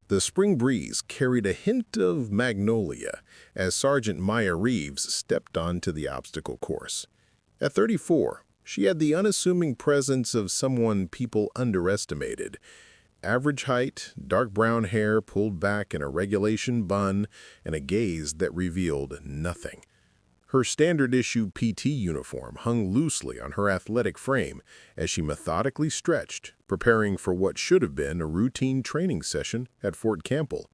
The spring breeze carried a hint of magnolia as Sergeant Maya Reeves stepped onto the obstacle course. At 34, she had the unassuming presence of someone people underestimated. Average height, dark brown hair pulled back in a regulation bun, and a gaze that revealed nothing. Her standard-issue PT uniform hung loosely on her athletic frame as she methodically stretched, preparing for what should have been a routine training session at Fort Campbell.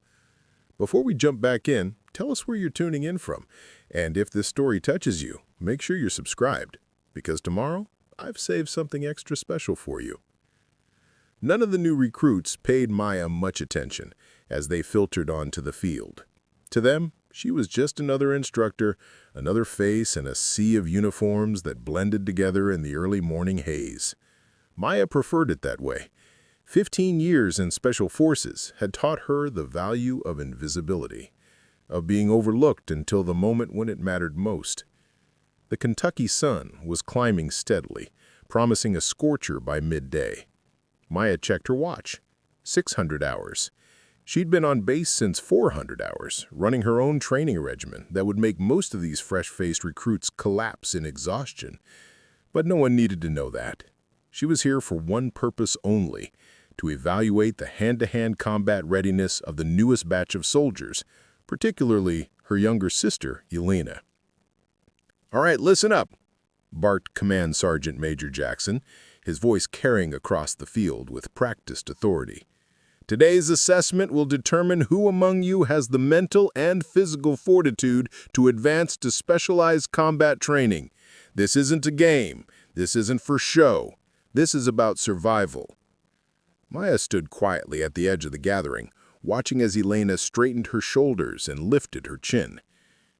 Before we jump back in, tell us where you're tuning in from, and if this story touches you, make sure you're subscribed, because tomorrow I've saved something extra special for you. None of the new recruits paid Maya much attention as they filtered onto the field. To them, she was just another instructor, another face in a sea of uniforms that blended together in the early morning haze. Maya preferred it that way. 15 years in Special Forces had taught her the value of invisibility, of being overlooked until the moment when it mattered most. The Kentucky sun was climbing steadily, promising a scorcher by midday. Maya checked her watch. 600 hours. She'd been on base since 400 hours, running her own training regimen that would make most of these fresh-faced recruits collapse in exhaustion. But no one needed to know that. She was here for one purpose only, to evaluate the hand-to-hand combat readiness of the newest batch of soldiers, particularly her younger sister, Elena. "All right, listen up," barked Command Sergeant Major Jackson, his voice carrying across the field with practiced authority. "Today's assessment will determine who among you has the mental and physical fortitude to advance to specialized combat training. This isn't a game. This isn't for show. This is about survival." Maya stood quietly at the edge of the gathering, watching as Elena straightened her shoulders and lifted her chin.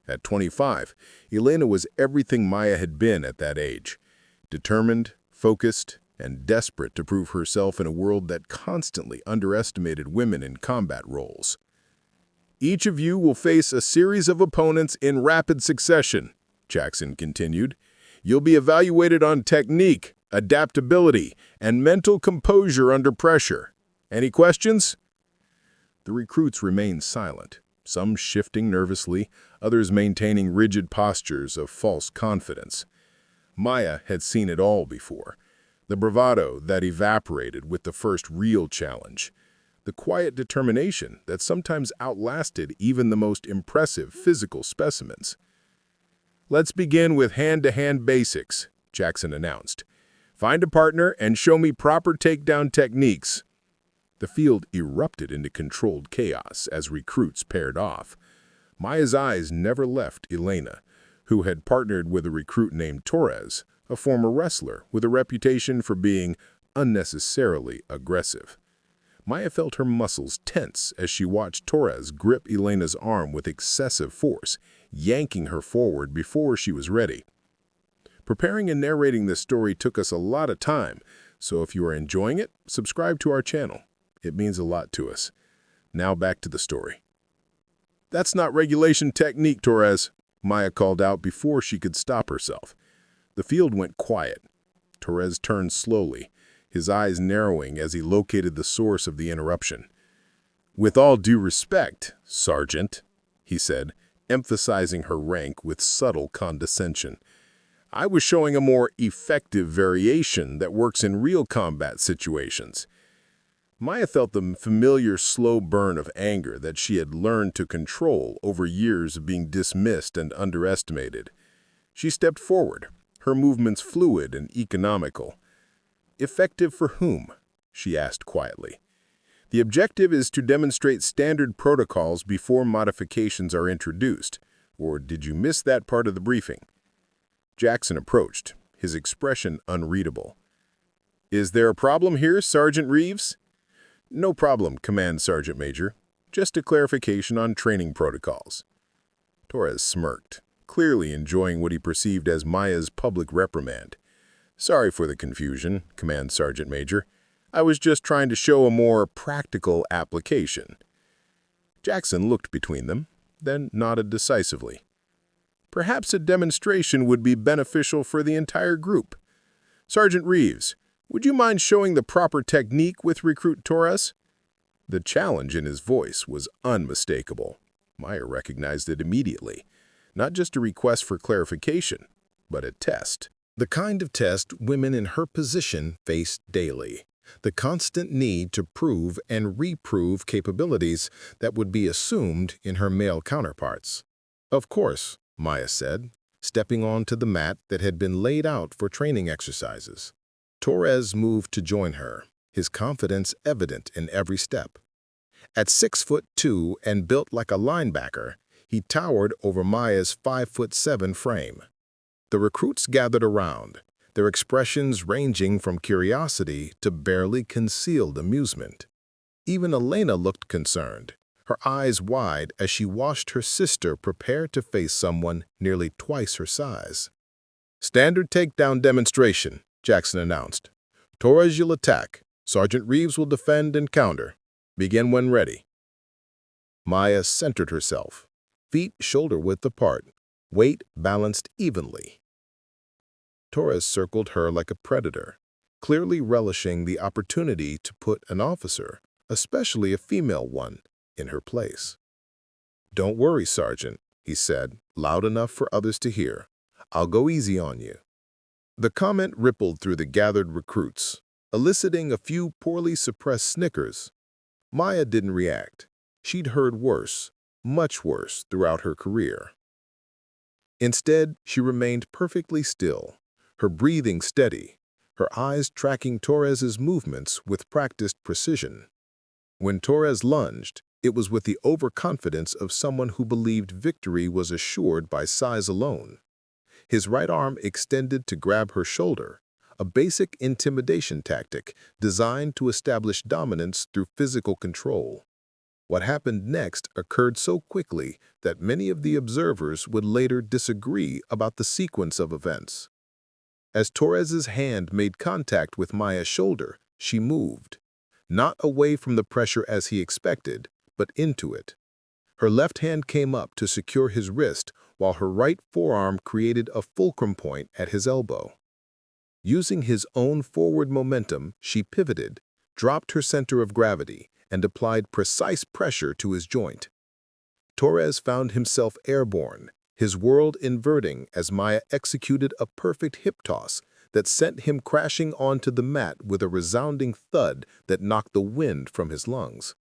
At 25, Elena was everything Maya had been at that age. Determined, focused, and desperate to prove herself in a world that constantly underestimated women in combat roles. "Each of you will face a series of opponents in rapid succession," Jackson continued. "You'll be evaluated on technique, adaptability, and mental composure under pressure. Any questions?" The recruits remained silent, some shifting nervously, others maintaining rigid postures of false confidence. Maya had seen it all before. The bravado that evaporated with the first real challenge. The quiet determination that sometimes outlasted even the most impressive physical specimens. "Let's begin with hand-to-hand basics," Jackson announced. "Find a partner and show me proper takedown techniques." The field erupted into controlled chaos as recruits paired off. Maya's eyes never left Elena, who had partnered with a recruit named Torres, a former wrestler with a reputation for being unnecessarily aggressive. Maya felt her muscles tense as she watched Torres grip Elena's arm with excessive force, yanking her forward before she was ready. Preparing and narrating this story took us a lot of time, so if you are enjoying it, subscribe to our channel. It means a lot to us. Now back to the story. "That's not regulation technique, Torres," Maya called out before she could stop herself. The field went quiet. Torres turned slowly, his eyes narrowing as he located the source of the interruption. "With all due respect, Sergeant," he said, emphasizing her rank with subtle condescension, "I was showing a more effective variation that works in real combat situations." Maya felt the familiar slow burn of anger that she had learned to control over years of being dismissed and underestimated. She stepped forward, her movements fluid and economical. "Effective for whom?" she asked quietly. "The objective is to demonstrate standard protocols before modifications are introduced. Or did you miss that part of the briefing?" Jackson approached, his expression unreadable. "Is there a problem here, Sergeant Reeves?" "No problem, Command Sergeant Major. Just a clarification on training protocols." Torres smirked, clearly enjoying what he perceived as Maya's public reprimand. "Sorry for the confusion, Command Sergeant Major. I was just trying to show a more practical application." Jackson looked between them, then nodded decisively. "Perhaps a demonstration would be beneficial for the entire group. Sergeant Reeves, would you mind showing the proper technique with Recruit Torres?" The challenge in his voice was unmistakable. Maya recognized it immediately. Not just a request for clarification, but a test. The kind of test women in her position faced daily. The constant need to prove and reprove capabilities that would be assumed in her male counterparts. "Of course," Maya said, stepping onto the mat that had been laid out for training exercises. Torres moved to join her, his confidence evident in every step. At 6'2" and built like a linebacker, he towered over Maya's 5'7" frame. The recruits gathered around, their expressions ranging from curiosity to barely concealed amusement. Even Elena looked concerned, her eyes wide as she watched her sister prepare to face someone nearly twice her size. "Standard takedown demonstration," Jackson announced. "Torres, you'll attack. Sergeant Reeves will defend and counter. Begin when ready." Maya centered herself, feet shoulder-width apart, weight balanced evenly. Torres circled her like a predator, clearly relishing the opportunity to put an officer, especially a female one, in her place. "Don't worry, Sergeant," he said, loud enough for others to hear. "I'll go easy on you." The comment rippled through the gathered recruits, eliciting a few poorly suppressed snickers. Maya didn't react. She'd heard worse, much worse, throughout her career. Instead, she remained perfectly still, her breathing steady, her eyes tracking Torres's movements with practiced precision. When Torres lunged, it was with the overconfidence of someone who believed victory was assured by size alone. His right arm extended to grab her shoulder, a basic intimidation tactic designed to establish dominance through physical control. What happened next occurred so quickly that many of the observers would later disagree about the sequence of events. As Torres's hand made contact with Maya's shoulder, she moved, not away from the pressure as he expected, but into it. Her left hand came up to secure his wrist, while her right forearm created a fulcrum point at his elbow. Using his own forward momentum, she pivoted, dropped her center of gravity, and applied precise pressure to his joint. Torres found himself airborne, his world inverting as Maya executed a perfect hip toss that sent him crashing onto the mat with a resounding thud that knocked the wind from his lungs.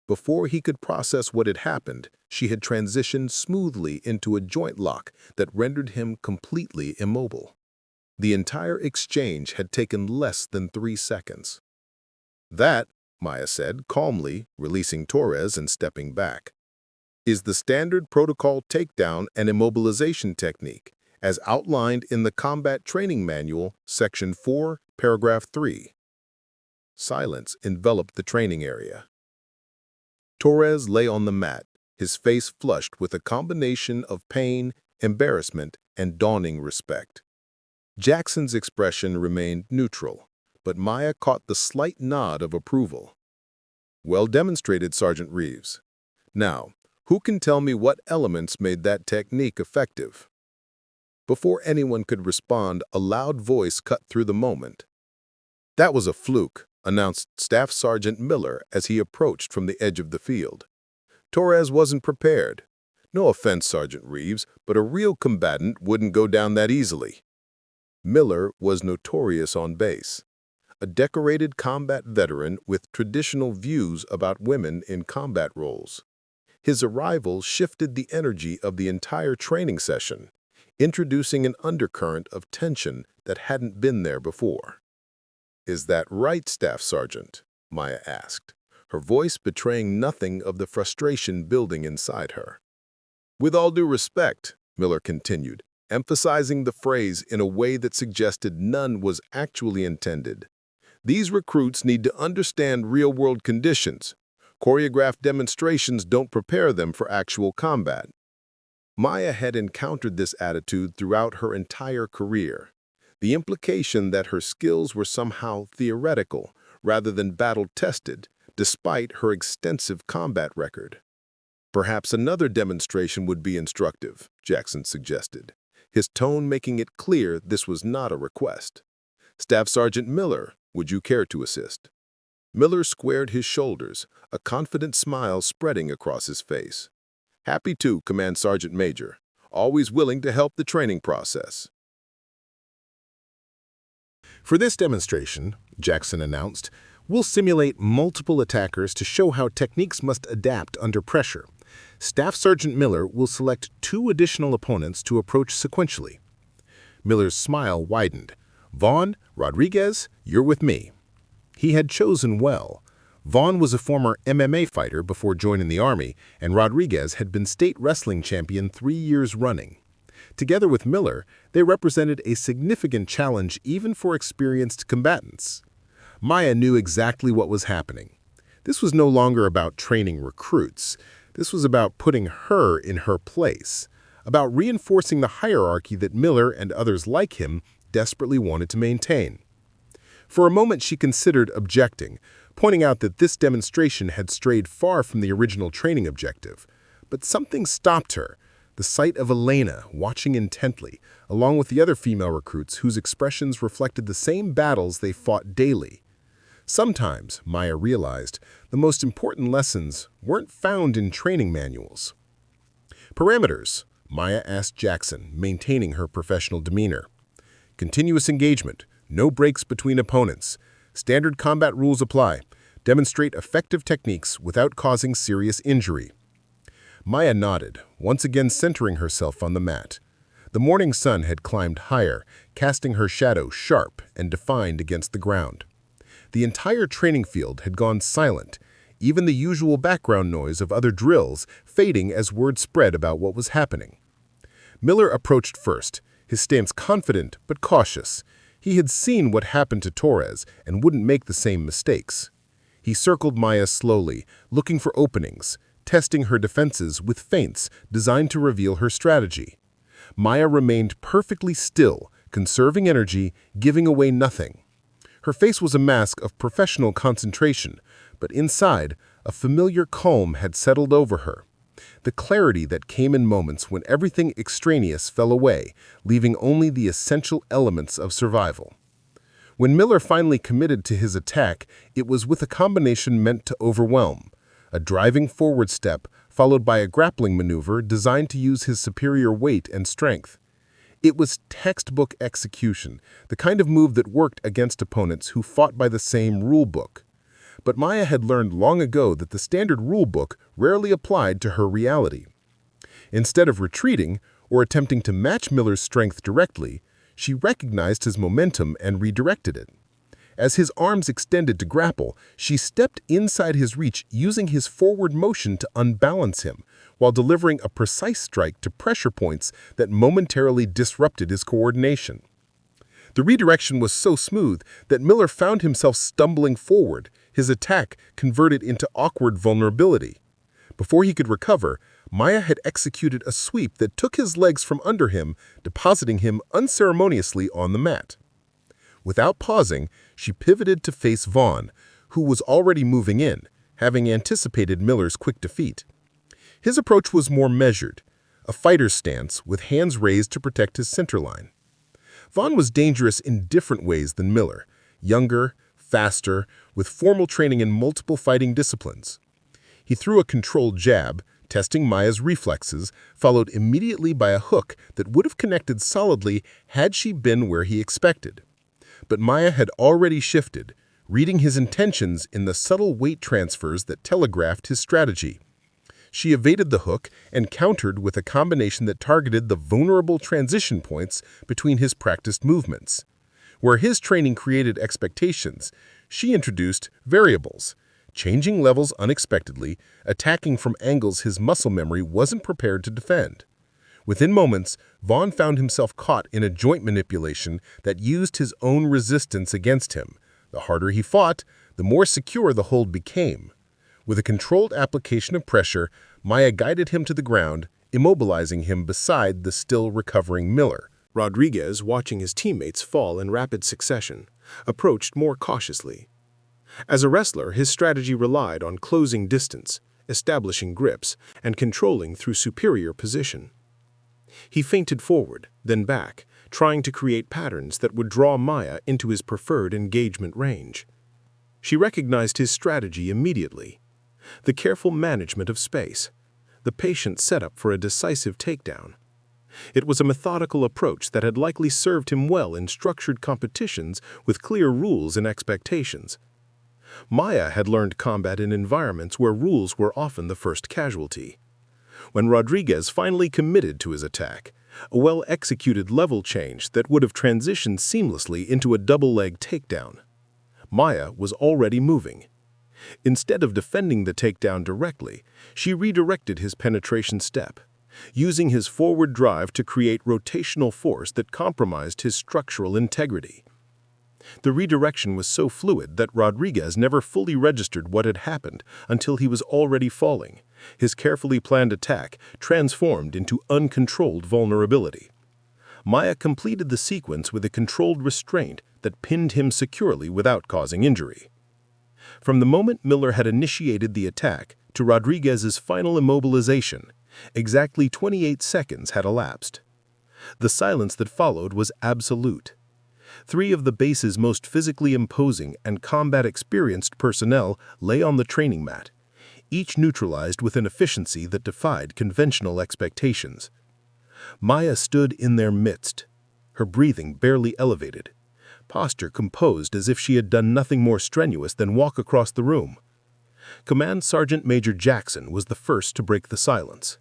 Before he could process what had happened, she had transitioned smoothly into a joint lock that rendered him completely immobile. The entire exchange had taken less than 3 seconds. "That," Maya said, calmly, releasing Torres and stepping back, "is the standard protocol takedown and immobilization technique, as outlined in the Combat Training Manual, Section 4, Paragraph 3. Silence enveloped the training area. Torres lay on the mat, his face flushed with a combination of pain, embarrassment, and dawning respect. Jackson's expression remained neutral, but Maya caught the slight nod of approval. "Well demonstrated, Sergeant Reeves. Now, who can tell me what elements made that technique effective?" Before anyone could respond, a loud voice cut through the moment. "That was a fluke," announced Staff Sergeant Miller as he approached from the edge of the field. "Torres wasn't prepared. No offense, Sergeant Reeves, but a real combatant wouldn't go down that easily." Miller was notorious on base, a decorated combat veteran with traditional views about women in combat roles. His arrival shifted the energy of the entire training session, introducing an undercurrent of tension that hadn't been there before. "Is that right, Staff Sergeant?" Maya asked, her voice betraying nothing of the frustration building inside her. "With all due respect," Miller continued, emphasizing the phrase in a way that suggested none was actually intended. "These recruits need to understand real-world conditions. Choreographed demonstrations don't prepare them for actual combat." Maya had encountered this attitude throughout her entire career, the implication that her skills were somehow theoretical rather than battle-tested, despite her extensive combat record. "Perhaps another demonstration would be instructive," Jackson suggested, his tone making it clear this was not a request. "Staff Sergeant Miller, would you care to assist?" Miller squared his shoulders, a confident smile spreading across his face. "Happy to, Command Sergeant Major. Always willing to help the training process." "For this demonstration," Jackson announced, "we'll simulate multiple attackers to show how techniques must adapt under pressure. Staff Sergeant Miller will select 2 additional opponents to approach sequentially." Miller's smile widened. "Vaughn, Rodriguez, you're with me." He had chosen well. Vaughn was a former MMA fighter before joining the Army, and Rodriguez had been state wrestling champion 3 years running. Together with Miller, they represented a significant challenge even for experienced combatants. Maya knew exactly what was happening. This was no longer about training recruits. This was about putting her in her place, about reinforcing the hierarchy that Miller and others like him desperately wanted to maintain. For a moment she considered objecting, pointing out that this demonstration had strayed far from the original training objective. But something stopped her, the sight of Elena watching intently, along with the other female recruits whose expressions reflected the same battles they fought daily. Sometimes, Maya realized, the most important lessons weren't found in training manuals. "Parameters," Maya asked Jackson, maintaining her professional demeanor. "Continuous engagement. No breaks between opponents. Standard combat rules apply. Demonstrate effective techniques without causing serious injury." Maya nodded, once again centering herself on the mat. The morning sun had climbed higher, casting her shadow sharp and defined against the ground. The entire training field had gone silent, even the usual background noise of other drills fading as word spread about what was happening. Miller approached first, his stance confident but cautious. He had seen what happened to Torres and wouldn't make the same mistakes. He circled Maya slowly, looking for openings, testing her defenses with feints designed to reveal her strategy. Maya remained perfectly still, conserving energy, giving away nothing. Her face was a mask of professional concentration, but inside, a familiar calm had settled over her. The clarity that came in moments when everything extraneous fell away, leaving only the essential elements of survival. When Miller finally committed to his attack, it was with a combination meant to overwhelm: a driving forward step followed by a grappling maneuver designed to use his superior weight and strength. It was textbook execution, the kind of move that worked against opponents who fought by the same rule book. But Maya had learned long ago that the standard rule book rarely applied to her reality. Instead of retreating or attempting to match Miller's strength directly, she recognized his momentum and redirected it. As his arms extended to grapple, she stepped inside his reach, using his forward motion to unbalance him, while delivering a precise strike to pressure points that momentarily disrupted his coordination. The redirection was so smooth that Miller found himself stumbling forward, his attack converted into awkward vulnerability. Before he could recover, Maya had executed a sweep that took his legs from under him, depositing him unceremoniously on the mat. Without pausing, she pivoted to face Vaughn, who was already moving in, having anticipated Miller's quick defeat. His approach was more measured, a fighter's stance with hands raised to protect his centerline. Vaughn was dangerous in different ways than Miller: younger, faster, with formal training in multiple fighting disciplines. He threw a controlled jab, testing Maya's reflexes, followed immediately by a hook that would have connected solidly had she been where he expected. But Maya had already shifted, reading his intentions in the subtle weight transfers that telegraphed his strategy. She evaded the hook and countered with a combination that targeted the vulnerable transition points between his practiced movements. Where his training created expectations, she introduced variables, changing levels unexpectedly, attacking from angles his muscle memory wasn't prepared to defend. Within moments, Vaughn found himself caught in a joint manipulation that used his own resistance against him. The harder he fought, the more secure the hold became. With a controlled application of pressure, Maya guided him to the ground, immobilizing him beside the still recovering Miller. Rodriguez, watching his teammates fall in rapid succession, approached more cautiously. As a wrestler, his strategy relied on closing distance, establishing grips, and controlling through superior position. He feinted forward, then back, trying to create patterns that would draw Maya into his preferred engagement range. She recognized his strategy immediately. The careful management of space, the patient setup for a decisive takedown. It was a methodical approach that had likely served him well in structured competitions with clear rules and expectations. Maya had learned combat in environments where rules were often the first casualty. When Rodriguez finally committed to his attack, a well-executed level change that would have transitioned seamlessly into a double-leg takedown, Maya was already moving. Instead of defending the takedown directly, she redirected his penetration step, using his forward drive to create rotational force that compromised his structural integrity. The redirection was so fluid that Rodriguez never fully registered what had happened until he was already falling, his carefully planned attack transformed into uncontrolled vulnerability. Maya completed the sequence with a controlled restraint that pinned him securely without causing injury. From the moment Miller had initiated the attack to Rodriguez's final immobilization, exactly 28 seconds had elapsed. The silence that followed was absolute. 3 of the base's most physically imposing and combat-experienced personnel lay on the training mat, each neutralized with an efficiency that defied conventional expectations. Maya stood in their midst, her breathing barely elevated, posture composed as if she had done nothing more strenuous than walk across the room. Command Sergeant Major Jackson was the first to break the silence.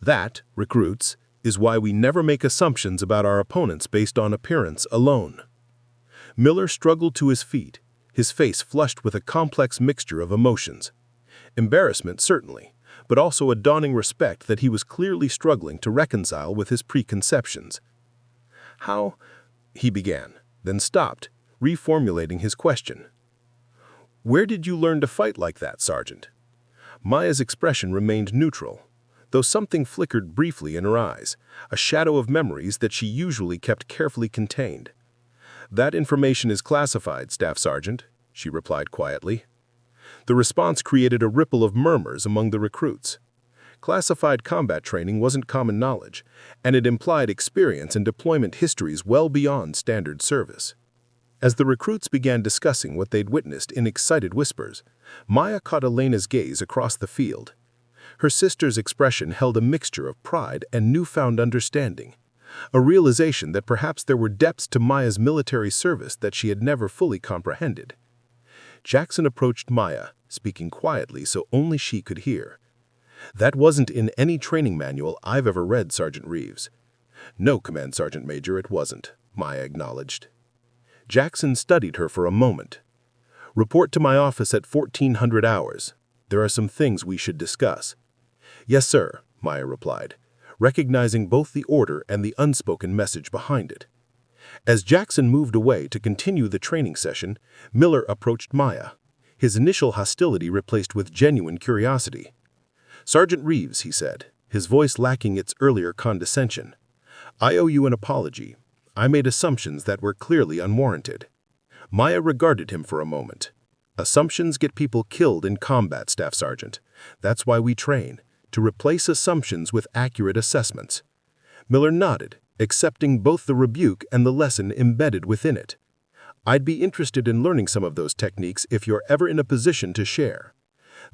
That, recruits, is why we never make assumptions about our opponents based on appearance alone. Miller struggled to his feet, his face flushed with a complex mixture of emotions. Embarrassment, certainly, but also a dawning respect that he was clearly struggling to reconcile with his preconceptions. "How?" he began, then stopped, reformulating his question. "Where did you learn to fight like that, Sergeant?" Maya's expression remained neutral, though something flickered briefly in her eyes, a shadow of memories that she usually kept carefully contained. "That information is classified, Staff Sergeant," she replied quietly. The response created a ripple of murmurs among the recruits. Classified combat training wasn't common knowledge, and it implied experience and deployment histories well beyond standard service. As the recruits began discussing what they'd witnessed in excited whispers, Maya caught Elena's gaze across the field. Her sister's expression held a mixture of pride and newfound understanding, a realization that perhaps there were depths to Maya's military service that she had never fully comprehended. Jackson approached Maya, speaking quietly so only she could hear. "That wasn't in any training manual I've ever read, Sergeant Reeves." "No, Command Sergeant Major, it wasn't," Maya acknowledged. Jackson studied her for a moment. "Report to my office at 1400 hours. There are some things we should discuss." "Yes, sir," Maya replied, recognizing both the order and the unspoken message behind it. As Jackson moved away to continue the training session, Miller approached Maya, his initial hostility replaced with genuine curiosity. "Sergeant Reeves," he said, his voice lacking its earlier condescension, "I owe you an apology. I made assumptions that were clearly unwarranted." Maya regarded him for a moment. "Assumptions get people killed in combat, Staff Sergeant. That's why we train, to replace assumptions with accurate assessments." Miller nodded, accepting both the rebuke and the lesson embedded within it. "I'd be interested in learning some of those techniques if you're ever in a position to share."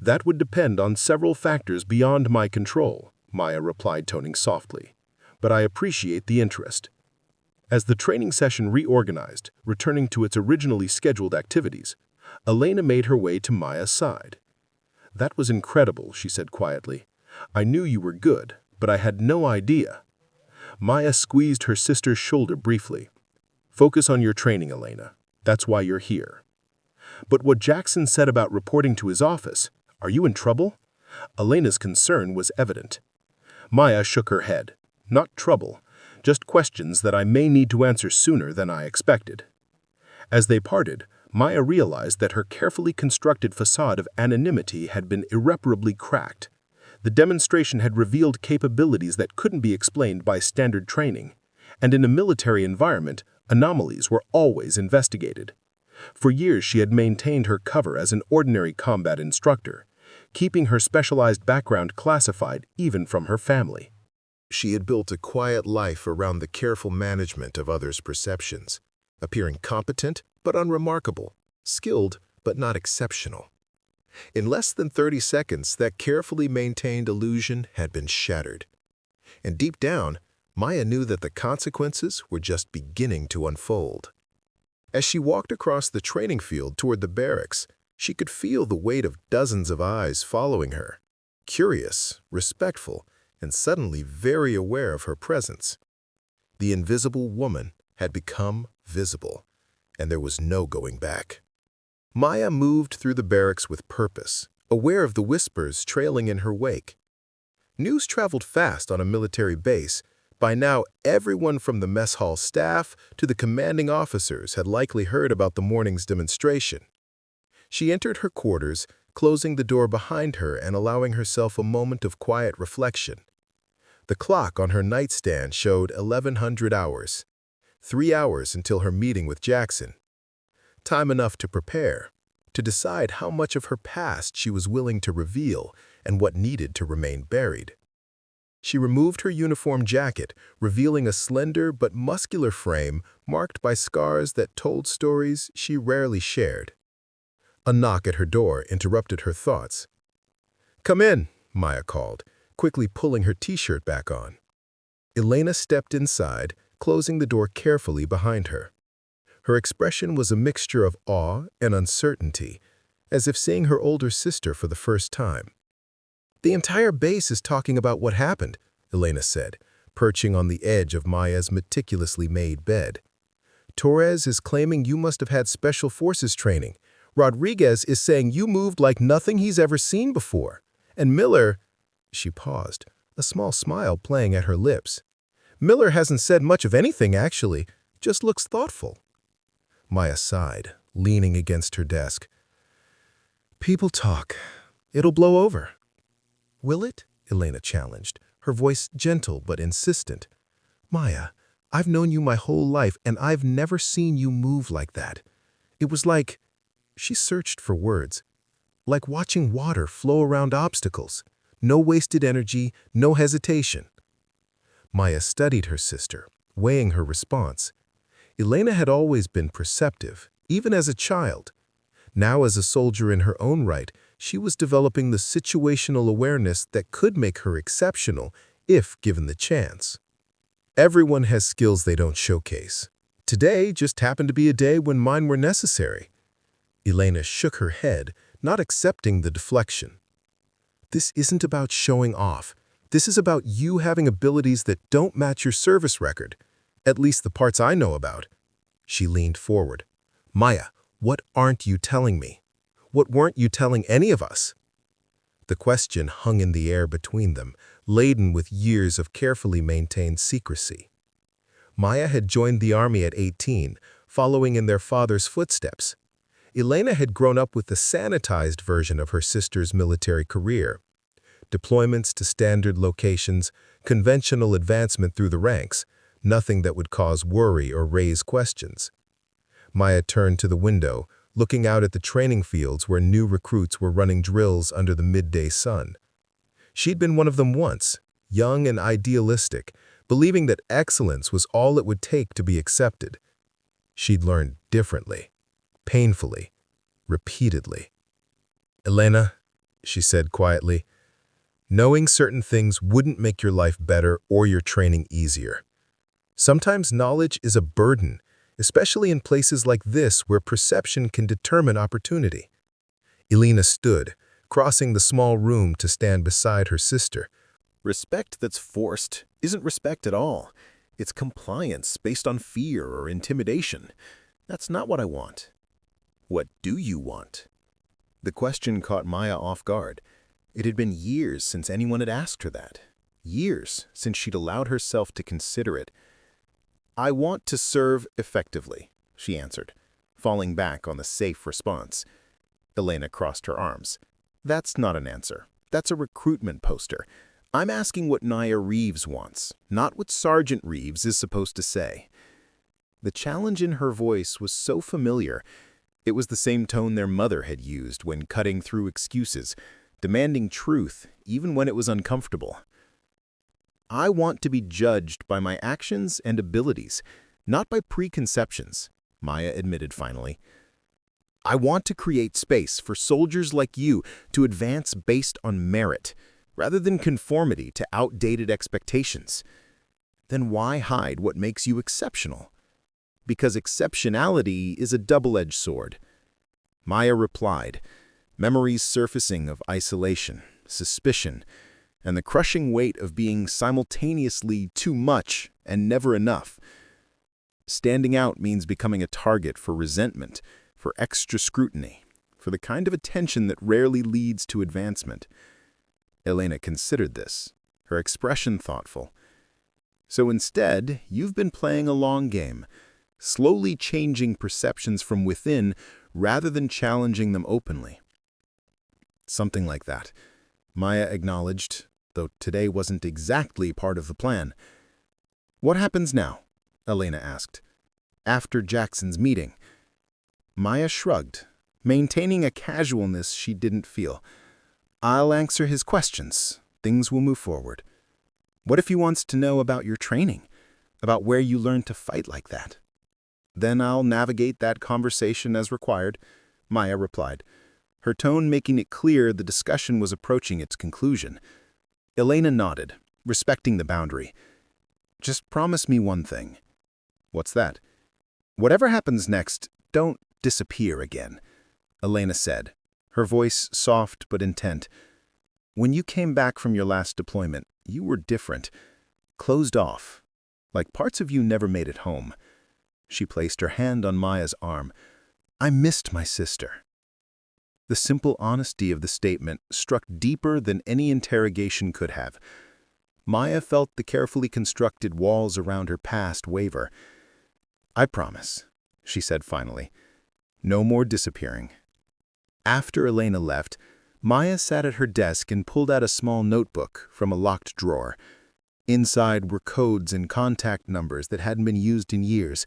"That would depend on several factors beyond my control," Maya replied, toning softly. "But I appreciate the interest." As the training session reorganized, returning to its originally scheduled activities, Elena made her way to Maya's side. "That was incredible," she said quietly. "I knew you were good, but I had no idea." Maya squeezed her sister's shoulder briefly. "Focus on your training, Elena. That's why you're here." "But what Jackson said about reporting to his office, are you in trouble?" Elena's concern was evident. Maya shook her head. "Not trouble, just questions that I may need to answer sooner than I expected." As they parted, Maya realized that her carefully constructed facade of anonymity had been irreparably cracked. The demonstration had revealed capabilities that couldn't be explained by standard training, and in a military environment, anomalies were always investigated. For years she had maintained her cover as an ordinary combat instructor, keeping her specialized background classified even from her family. She had built a quiet life around the careful management of others' perceptions, appearing competent but unremarkable, skilled but not exceptional. In less than 30 seconds, that carefully maintained illusion had been shattered. And deep down, Maya knew that the consequences were just beginning to unfold. As she walked across the training field toward the barracks, she could feel the weight of dozens of eyes following her, curious, respectful, and suddenly very aware of her presence. The invisible woman had become visible, and there was no going back. Maya moved through the barracks with purpose, aware of the whispers trailing in her wake. News traveled fast on a military base. By now, everyone from the mess hall staff to the commanding officers had likely heard about the morning's demonstration. She entered her quarters, closing the door behind her and allowing herself a moment of quiet reflection. The clock on her nightstand showed 1100 hours, 3 hours until her meeting with Jackson. Time enough to prepare, to decide how much of her past she was willing to reveal and what needed to remain buried. She removed her uniform jacket, revealing a slender but muscular frame marked by scars that told stories she rarely shared. A knock at her door interrupted her thoughts. "Come in," Maya called, quickly pulling her t-shirt back on. Elena stepped inside, closing the door carefully behind her. Her expression was a mixture of awe and uncertainty, as if seeing her older sister for the first time. "The entire base is talking about what happened," Elena said, perching on the edge of Maya's meticulously made bed. "Torres is claiming you must have had special forces training. Rodriguez is saying you moved like nothing he's ever seen before. And Miller—" She paused, a small smile playing at her lips. "Miller hasn't said much of anything, actually, just looks thoughtful." Maya sighed, leaning against her desk. "People talk. It'll blow over." "Will it?" Elena challenged, her voice gentle but insistent. "Maya, I've known you my whole life, and I've never seen you move like that. It was like—" She searched for words. "Like watching water flow around obstacles. No wasted energy, no hesitation." Maya studied her sister, weighing her response. Elena had always been perceptive, even as a child. Now, as a soldier in her own right, she was developing the situational awareness that could make her exceptional if given the chance. Everyone has skills they don't showcase. Today just happened to be a day when mine were necessary. Elena shook her head, not accepting the deflection. "This isn't about showing off. This is about you having abilities that don't match your service record, at least the parts I know about." She leaned forward. "Maya, what aren't you telling me? What weren't you telling any of us?" The question hung in the air between them, laden with years of carefully maintained secrecy. Maya had joined the army at 18, following in their father's footsteps. Elena had grown up with the sanitized version of her sister's military career. Deployments to standard locations, conventional advancement through the ranks, nothing that would cause worry or raise questions. Maya turned to the window, looking out at the training fields where new recruits were running drills under the midday sun. She'd been one of them once, young and idealistic, believing that excellence was all it would take to be accepted. She'd learned differently, painfully, repeatedly. "Elena," she said quietly, "knowing certain things wouldn't make your life better or your training easier. Sometimes knowledge is a burden, especially in places like this where perception can determine opportunity." Elena stood, crossing the small room to stand beside her sister. Respect that's forced isn't respect at all. It's compliance based on fear or intimidation. That's not what I want. What do you want? The question caught Maya off guard. It had been years since anyone had asked her that. Years since she'd allowed herself to consider it. "I want to serve effectively," she answered, falling back on the safe response. Elena crossed her arms. "That's not an answer. That's a recruitment poster. I'm asking what Maya Reeves wants, not what Sergeant Reeves is supposed to say." The challenge in her voice was so familiar. It was the same tone their mother had used when cutting through excuses, demanding truth even when it was uncomfortable. "I want to be judged by my actions and abilities, not by preconceptions," Maya admitted finally. I want to create space for soldiers like you to advance based on merit, rather than conformity to outdated expectations. Then why hide what makes you exceptional? Because exceptionality is a double-edged sword. Maya replied, memories surfacing of isolation, suspicion, and the crushing weight of being simultaneously too much and never enough. Standing out means becoming a target for resentment, for extra scrutiny, for the kind of attention that rarely leads to advancement. Elena considered this, her expression thoughtful. So instead, you've been playing a long game, slowly changing perceptions from within rather than challenging them openly. Something like that, Maya acknowledged, though today wasn't exactly part of the plan. What happens now? Elena asked. After Jackson's meeting. Maya shrugged, maintaining a casualness she didn't feel. I'll answer his questions. Things will move forward. What if he wants to know about your training, about where you learned to fight like that? Then I'll navigate that conversation as required, Maya replied, her tone making it clear the discussion was approaching its conclusion. Elena nodded, respecting the boundary. Just promise me one thing. What's that? Whatever happens next, don't disappear again, Elena said, her voice soft but intent. When you came back from your last deployment, you were different, closed off, like parts of you never made it home. She placed her hand on Maya's arm. I missed my sister. The simple honesty of the statement struck deeper than any interrogation could have. Maya felt the carefully constructed walls around her past waver. I promise, she said finally. No more disappearing. After Elena left, Maya sat at her desk and pulled out a small notebook from a locked drawer. Inside were codes and contact numbers that hadn't been used in years,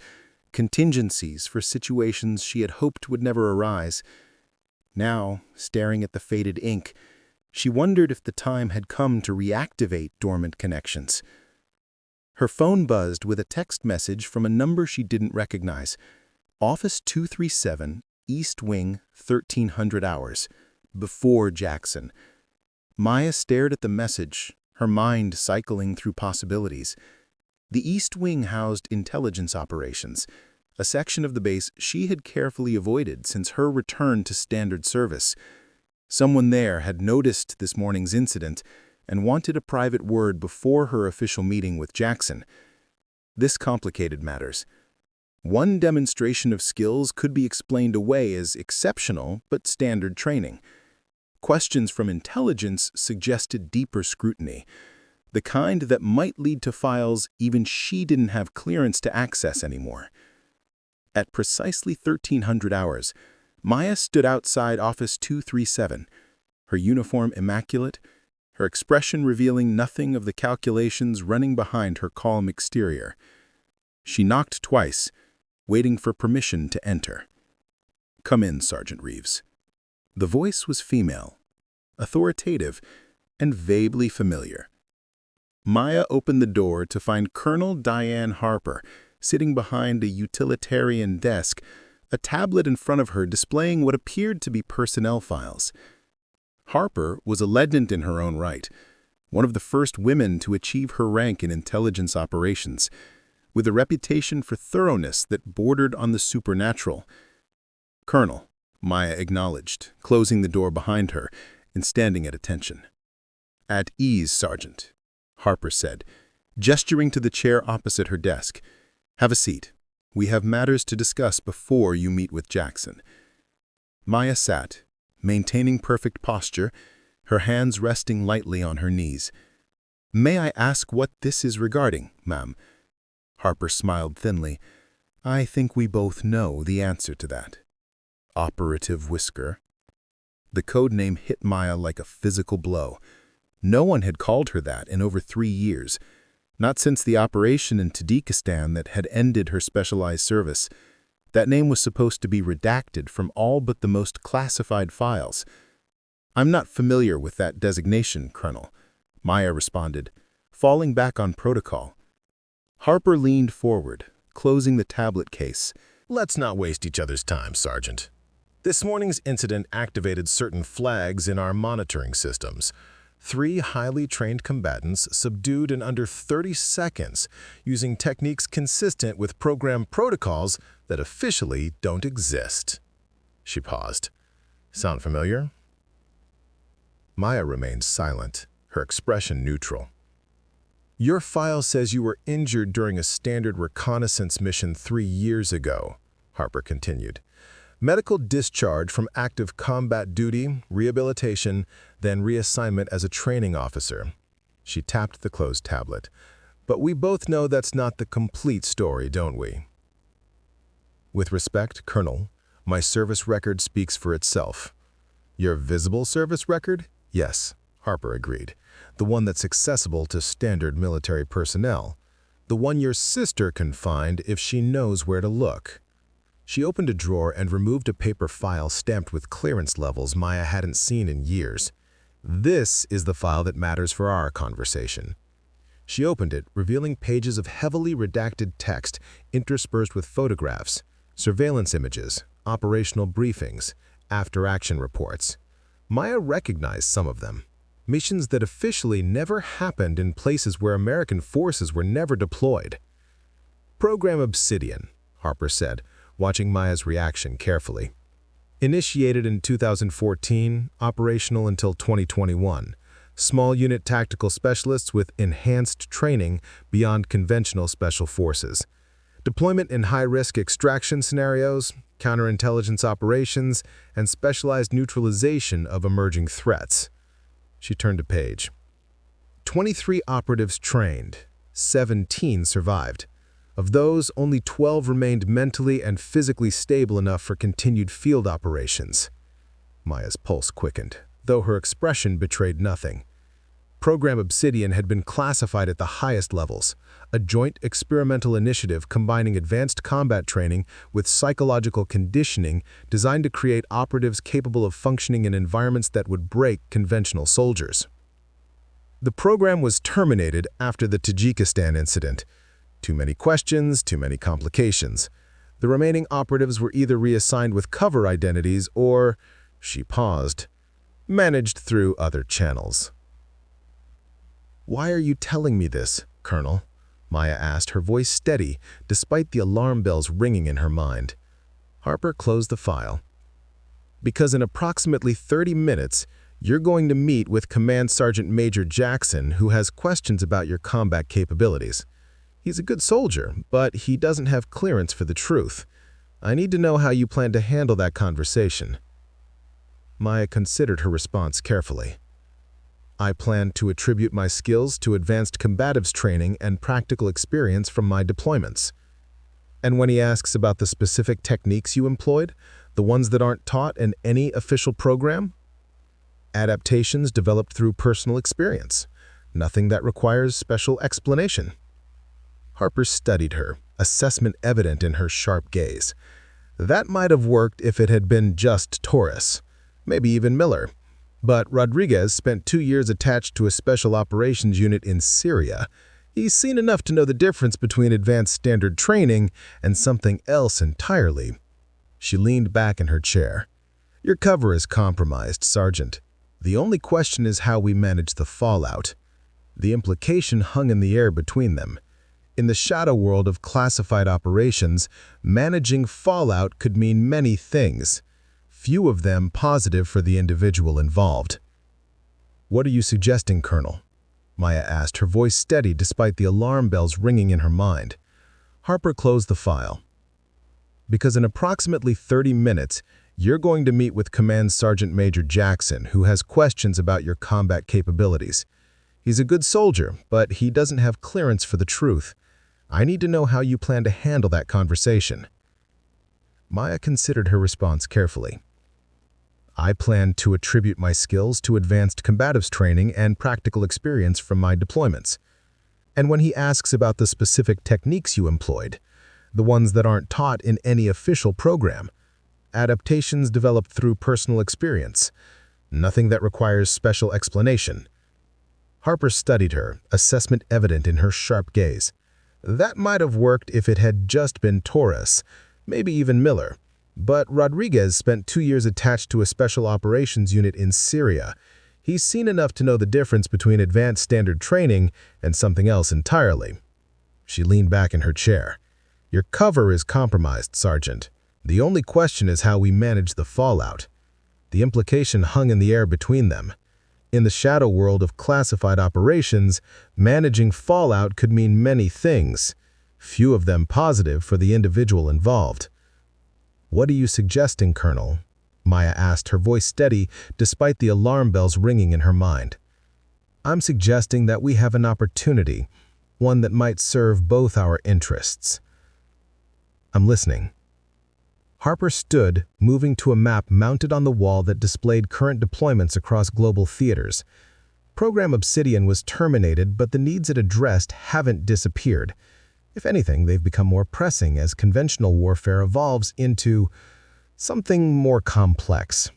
contingencies for situations she had hoped would never arise. Now, staring at the faded ink, she wondered if the time had come to reactivate dormant connections. Her phone buzzed with a text message from a number she didn't recognize. Office 237, East Wing, 1300 hours. Before Jackson. Maya stared at the message, her mind cycling through possibilities. The East Wing housed intelligence operations, a section of the base she had carefully avoided since her return to standard service. Someone there had noticed this morning's incident and wanted a private word before her official meeting with Jackson. This complicated matters. One demonstration of skills could be explained away as exceptional but standard training. Questions from intelligence suggested deeper scrutiny, the kind that might lead to files even she didn't have clearance to access anymore. At precisely 1300 hours, Maya stood outside Office 237, her uniform immaculate, her expression revealing nothing of the calculations running behind her calm exterior. She knocked twice, waiting for permission to enter. Come in, Sergeant Reeves. The voice was female, authoritative, and vaguely familiar. Maya opened the door to find Colonel Diane Harper sitting behind a utilitarian desk, a tablet in front of her displaying what appeared to be personnel files. Harper was a legend in her own right, one of the first women to achieve her rank in intelligence operations, with a reputation for thoroughness that bordered on the supernatural. Colonel, Maya acknowledged, closing the door behind her and standing at attention. At ease, Sergeant, Harper said, gesturing to the chair opposite her desk. Have a seat. We have matters to discuss before you meet with Jackson. Maya sat, maintaining perfect posture, her hands resting lightly on her knees. May I ask what this is regarding, ma'am? Harper smiled thinly. I think we both know the answer to that. Operative Whisker. The code name hit Maya like a physical blow. No one had called her that in over 3 years, not since the operation in Tajikistan that had ended her specialized service. That name was supposed to be redacted from all but the most classified files. I'm not familiar with that designation, Colonel, Maya responded, falling back on protocol. Harper leaned forward, closing the tablet case. Let's not waste each other's time, Sergeant. This morning's incident activated certain flags in our monitoring systems. 3 highly trained combatants subdued in under 30 seconds using techniques consistent with program protocols that officially don't exist. She paused. Sound familiar? Maya remained silent, her expression neutral. Your file says you were injured during a standard reconnaissance mission 3 years ago, Harper continued. Medical discharge from active combat duty, rehabilitation, then reassignment as a training officer. She tapped the closed tablet. But we both know that's not the complete story, don't we? With respect, Colonel, my service record speaks for itself. Your visible service record? Yes, Harper agreed. The one that's accessible to standard military personnel. The one your sister can find if she knows where to look. She opened a drawer and removed a paper file stamped with clearance levels Maya hadn't seen in years. This is the file that matters for our conversation. She opened it, revealing pages of heavily redacted text interspersed with photographs, surveillance images, operational briefings, after-action reports. Maya recognized some of them. Missions that officially never happened in places where American forces were never deployed. Program Obsidian, Harper said, watching Maya's reaction carefully. Initiated in 2014, operational until 2021. Small unit tactical specialists with enhanced training beyond conventional special forces. Deployment in high-risk extraction scenarios, counterintelligence operations, and specialized neutralization of emerging threats. She turned a page. 23 operatives trained. 17 survived. Of those, only 12 remained mentally and physically stable enough for continued field operations. Maya's pulse quickened, though her expression betrayed nothing. Program Obsidian had been classified at the highest levels, a joint experimental initiative combining advanced combat training with psychological conditioning designed to create operatives capable of functioning in environments that would break conventional soldiers. The program was terminated after the Tajikistan incident. Too many questions, too many complications. The remaining operatives were either reassigned with cover identities or, she paused, managed through other channels. Why are you telling me this, Colonel? Maya asked, her voice steady, despite the alarm bells ringing in her mind. Harper closed the file. Because in approximately 30 minutes, you're going to meet with Command Sergeant Major Jackson, who has questions about your combat capabilities. He's a good soldier, but he doesn't have clearance for the truth. I need to know how you plan to handle that conversation. Maya considered her response carefully. I plan to attribute my skills to advanced combatives training and practical experience from my deployments. And when he asks about the specific techniques you employed, the ones that aren't taught in any official program? Adaptations developed through personal experience. Nothing that requires special explanation. Harper studied her, assessment evident in her sharp gaze. That might have worked if it had been just Taurus, maybe even Miller. But Rodriguez spent 2 years attached to a special operations unit in Syria. He's seen enough to know the difference between advanced standard training and something else entirely. She leaned back in her chair. Your cover is compromised, Sergeant. The only question is how we manage the fallout. The implication hung in the air between them. In the shadow world of classified operations, managing fallout could mean many things, few of them positive for the individual involved. What are you suggesting, Colonel? Maya asked, her voice steady despite the alarm bells ringing in her mind. Harper closed the file. Because in approximately 30 minutes, you're going to meet with Command Sergeant Major Jackson, who has questions about your combat capabilities. He's a good soldier, but he doesn't have clearance for the truth. I need to know how you plan to handle that conversation. Maya considered her response carefully. I plan to attribute my skills to advanced combatives training and practical experience from my deployments. And when he asks about the specific techniques you employed, the ones that aren't taught in any official program, adaptations developed through personal experience, nothing that requires special explanation. Harper studied her, assessment evident in her sharp gaze. That might have worked if it had just been Taurus, maybe even Miller. But Rodriguez spent 2 years attached to a special operations unit in Syria. He's seen enough to know the difference between advanced standard training and something else entirely. She leaned back in her chair. Your cover is compromised, Sergeant. The only question is how we manage the fallout. The implication hung in the air between them. In the shadow world of classified operations, managing fallout could mean many things, few of them positive for the individual involved. What are you suggesting, Colonel? Maya asked, her voice steady despite the alarm bells ringing in her mind. I'm suggesting that we have an opportunity, one that might serve both our interests. I'm listening. Harper stood, moving to a map mounted on the wall that displayed current deployments across global theaters. Program Obsidian was terminated, but the needs it addressed haven't disappeared. If anything, they've become more pressing as conventional warfare evolves into something more complex.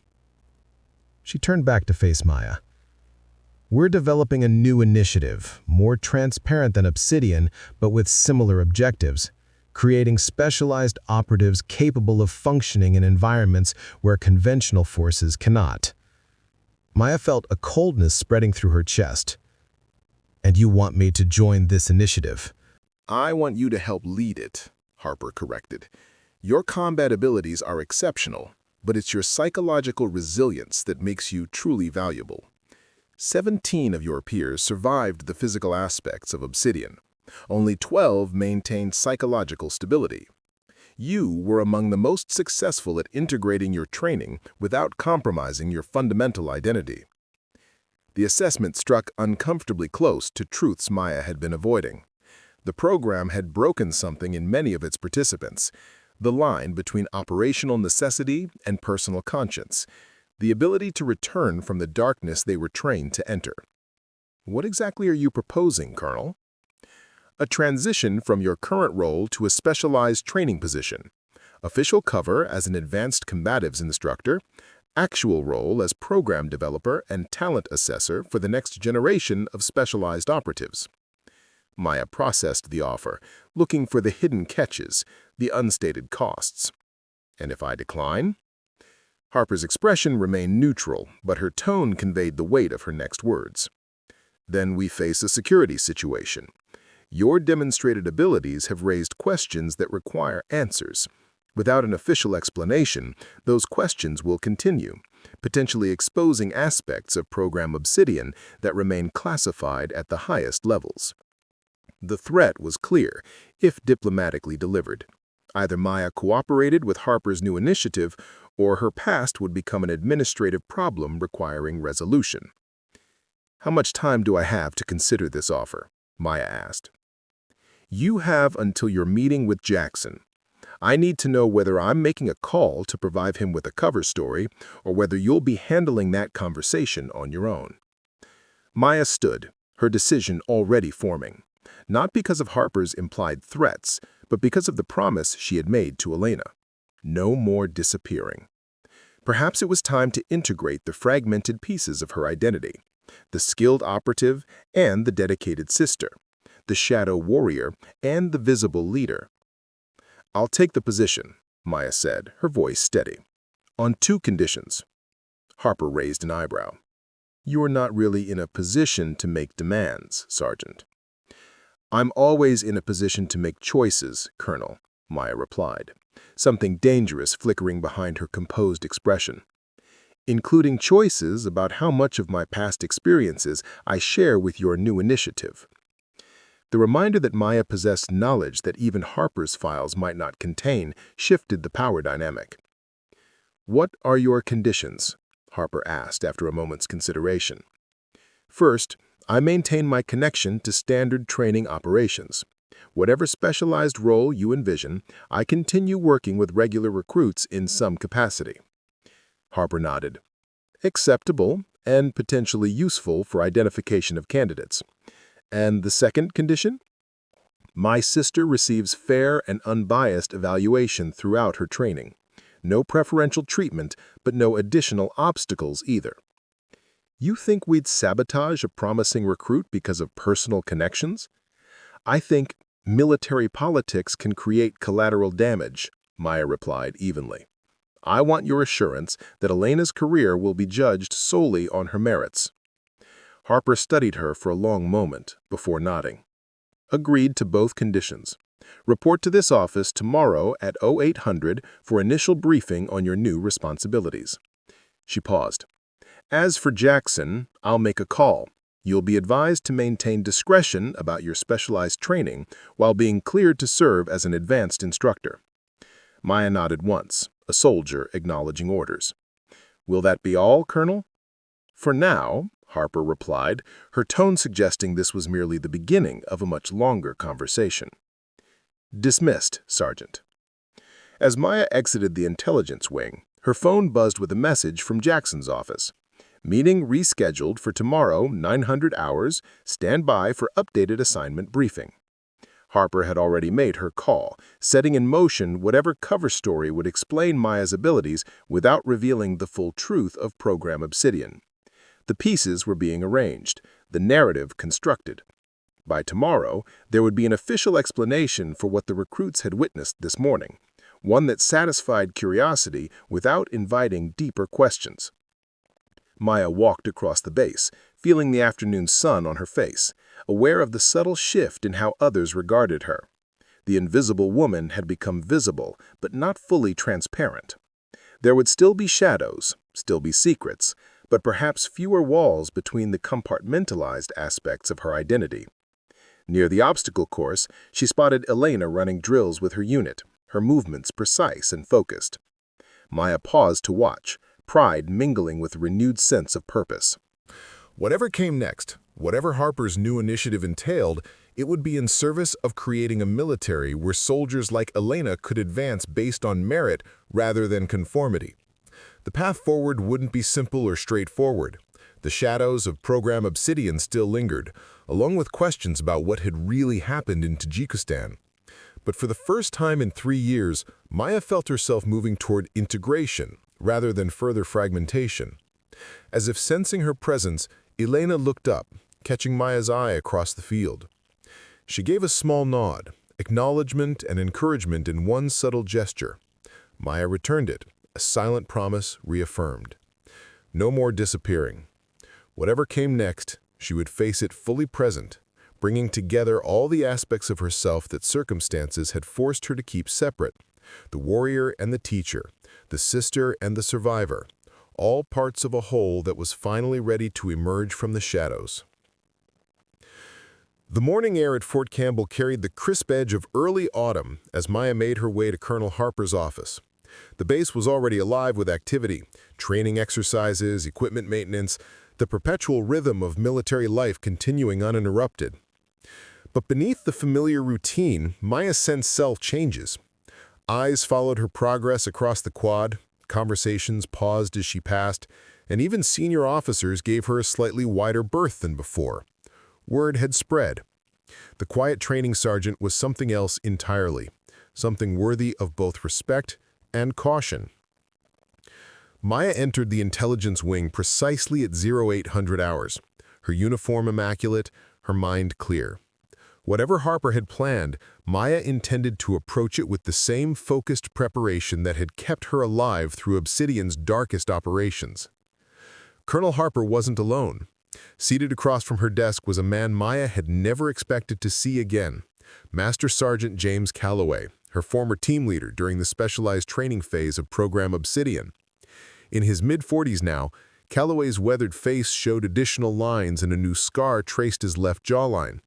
She turned back to face Maya. We're developing a new initiative, more transparent than Obsidian, but with similar objectives, creating specialized operatives capable of functioning in environments where conventional forces cannot. Maya felt a coldness spreading through her chest. And you want me to join this initiative? I want you to help lead it, Harper corrected. Your combat abilities are exceptional, but it's your psychological resilience that makes you truly valuable. 17 of your peers survived the physical aspects of Obsidian. Only 12 maintained psychological stability. You were among the most successful at integrating your training without compromising your fundamental identity. The assessment struck uncomfortably close to truths Maya had been avoiding. The program had broken something in many of its participants, the line between operational necessity and personal conscience, the ability to return from the darkness they were trained to enter. What exactly are you proposing, Colonel? A transition from your current role to a specialized training position, official cover as an advanced combatives instructor, actual role as program developer and talent assessor for the next generation of specialized operatives. Maya processed the offer, looking for the hidden catches, the unstated costs. And if I decline? Harper's expression remained neutral, but her tone conveyed the weight of her next words. Then we face a security situation. Your demonstrated abilities have raised questions that require answers. Without an official explanation, those questions will continue, potentially exposing aspects of Program Obsidian that remain classified at the highest levels. The threat was clear, if diplomatically delivered. Either Maya cooperated with Harper's new initiative, or her past would become an administrative problem requiring resolution. How much time do I have to consider this offer? Maya asked. You have until your meeting with Jackson. I need to know whether I'm making a call to provide him with a cover story or whether you'll be handling that conversation on your own. Maya stood, her decision already forming, not because of Harper's implied threats, but because of the promise she had made to Elena. No more disappearing. Perhaps it was time to integrate the fragmented pieces of her identity, the skilled operative and the dedicated sister, the shadow warrior and the visible leader. I'll take the position, Maya said, her voice steady. On 2 conditions. Harper raised an eyebrow. You're not really in a position to make demands, Sergeant. I'm always in a position to make choices, Colonel, Maya replied, something dangerous flickering behind her composed expression. Including choices about how much of my past experiences I share with your new initiative. The reminder that Maya possessed knowledge that even Harper's files might not contain shifted the power dynamic. What are your conditions? Harper asked after a moment's consideration. First, I maintain my connection to standard training operations. Whatever specialized role you envision, I continue working with regular recruits in some capacity. Harper nodded. Acceptable and potentially useful for identification of candidates. And the second condition? My sister receives fair and unbiased evaluation throughout her training. No preferential treatment, but no additional obstacles either. You think we'd sabotage a promising recruit because of personal connections? I think military politics can create collateral damage, Maya replied evenly. I want your assurance that Elena's career will be judged solely on her merits." Harper studied her for a long moment before nodding. "Agreed to both conditions. Report to this office tomorrow at 0800 for initial briefing on your new responsibilities." She paused. "As for Jackson, I'll make a call. You'll be advised to maintain discretion about your specialized training while being cleared to serve as an advanced instructor." Maya nodded once, a soldier acknowledging orders. "Will that be all, Colonel?" "For now," Harper replied, her tone suggesting this was merely the beginning of a much longer conversation. "Dismissed, Sergeant." As Maya exited the intelligence wing, her phone buzzed with a message from Jackson's office. "Meeting rescheduled for tomorrow, 900 hours. Stand by for updated assignment briefing." Harper had already made her call, setting in motion whatever cover story would explain Maya's abilities without revealing the full truth of Program Obsidian. The pieces were being arranged, the narrative constructed. By tomorrow, there would be an official explanation for what the recruits had witnessed this morning, one that satisfied curiosity without inviting deeper questions. Maya walked across the base, feeling the afternoon sun on her face, aware of the subtle shift in how others regarded her. The invisible woman had become visible, but not fully transparent. There would still be shadows, still be secrets, but perhaps fewer walls between the compartmentalized aspects of her identity. Near the obstacle course, she spotted Elena running drills with her unit, her movements precise and focused. Maya paused to watch, pride mingling with a renewed sense of purpose. Whatever came next, whatever Harper's new initiative entailed, it would be in service of creating a military where soldiers like Elena could advance based on merit rather than conformity. The path forward wouldn't be simple or straightforward. The shadows of Program Obsidian still lingered, along with questions about what had really happened in Tajikistan. But for the first time in 3 years, Maya felt herself moving toward integration rather than further fragmentation. As if sensing her presence, Elena looked up, catching Maya's eye across the field. She gave a small nod, acknowledgement and encouragement in one subtle gesture. Maya returned it, a silent promise reaffirmed. No more disappearing. Whatever came next, she would face it fully present, bringing together all the aspects of herself that circumstances had forced her to keep separate. The warrior and the teacher, the sister and the survivor, all parts of a whole that was finally ready to emerge from the shadows. The morning air at Fort Campbell carried the crisp edge of early autumn as Maya made her way to Colonel Harper's office. The base was already alive with activity, training exercises, equipment maintenance, the perpetual rhythm of military life continuing uninterrupted. But beneath the familiar routine, Maya sensed subtle changes. Eyes followed her progress across the quad, conversations paused as she passed, and even senior officers gave her a slightly wider berth than before. Word had spread. The quiet training sergeant was something else entirely, something worthy of both respect and caution. Maya entered the intelligence wing precisely at 0800 hours, her uniform immaculate, her mind clear. Whatever Harper had planned, Maya intended to approach it with the same focused preparation that had kept her alive through Obsidian's darkest operations. Colonel Harper wasn't alone. Seated across from her desk was a man Maya had never expected to see again, Master Sergeant James Calloway, her former team leader during the specialized training phase of Program Obsidian. In his mid-40s now, Calloway's weathered face showed additional lines and a new scar traced his left jawline,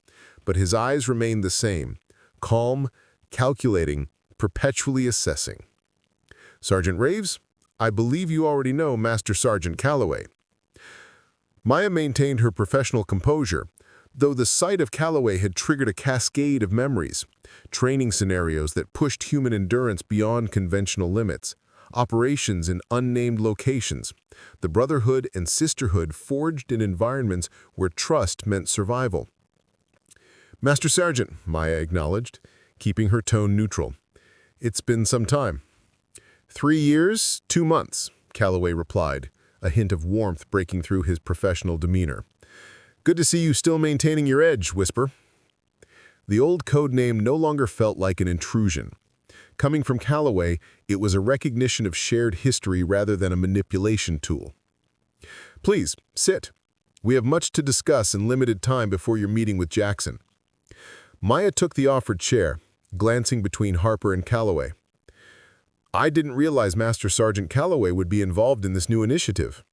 but his eyes remained the same, calm, calculating, perpetually assessing. "Sergeant Reeves, I believe you already know Master Sergeant Calloway." Maya maintained her professional composure, though the sight of Calloway had triggered a cascade of memories, training scenarios that pushed human endurance beyond conventional limits, operations in unnamed locations, the brotherhood and sisterhood forged in environments where trust meant survival. "Master Sergeant," Maya acknowledged, keeping her tone neutral. "It's been some time." 3 years, 2 months, Calloway replied, a hint of warmth breaking through his professional demeanor. "Good to see you still maintaining your edge, Whisper." The old code name no longer felt like an intrusion. Coming from Calloway, it was a recognition of shared history rather than a manipulation tool. Please, sit. We have much to discuss and limited time before your meeting with Jackson. Maya took the offered chair, glancing between Harper and Calloway. I didn't realize Master Sergeant Calloway would be involved in this new initiative.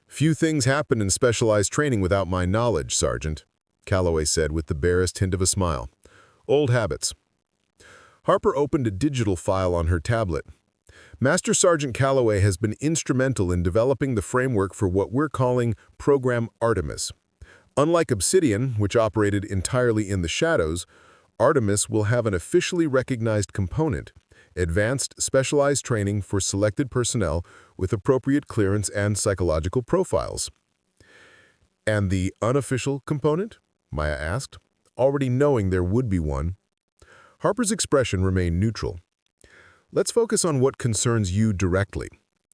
Few things happen in specialized training without my knowledge, Sergeant, Calloway said with the barest hint of a smile. Old habits. Harper opened a digital file on her tablet. Master Sergeant Calloway has been instrumental in developing the framework for what we're calling Program Artemis. Unlike Obsidian, which operated entirely in the shadows, Artemis will have an officially recognized component, advanced specialized training for selected personnel with appropriate clearance and psychological profiles. And the unofficial component? Maya asked, already knowing there would be one. Harper's expression remained neutral. Let's focus on what concerns you directly.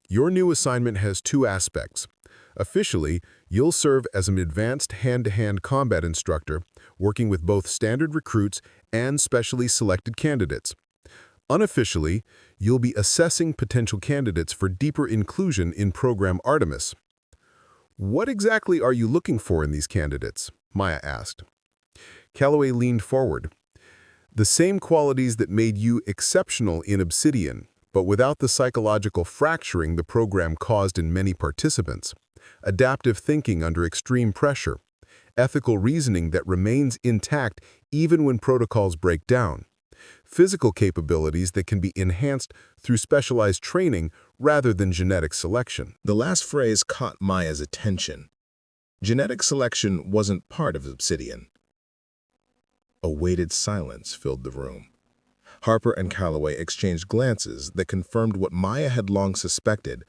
Your new assignment has two aspects. Officially, you'll serve as an advanced hand-to-hand combat instructor, working with both standard recruits and specially selected candidates. Unofficially, you'll be assessing potential candidates for deeper inclusion in Program Artemis. What exactly are you looking for in these candidates? Maya asked. Calloway leaned forward. The same qualities that made you exceptional in Obsidian, but without the psychological fracturing the program caused in many participants. Adaptive thinking under extreme pressure. Ethical reasoning that remains intact even when protocols break down. Physical capabilities that can be enhanced through specialized training rather than genetic selection. The last phrase caught Maya's attention. Genetic selection wasn't part of Obsidian. A weighted silence filled the room. Harper and Calloway exchanged glances that confirmed what Maya had long suspected.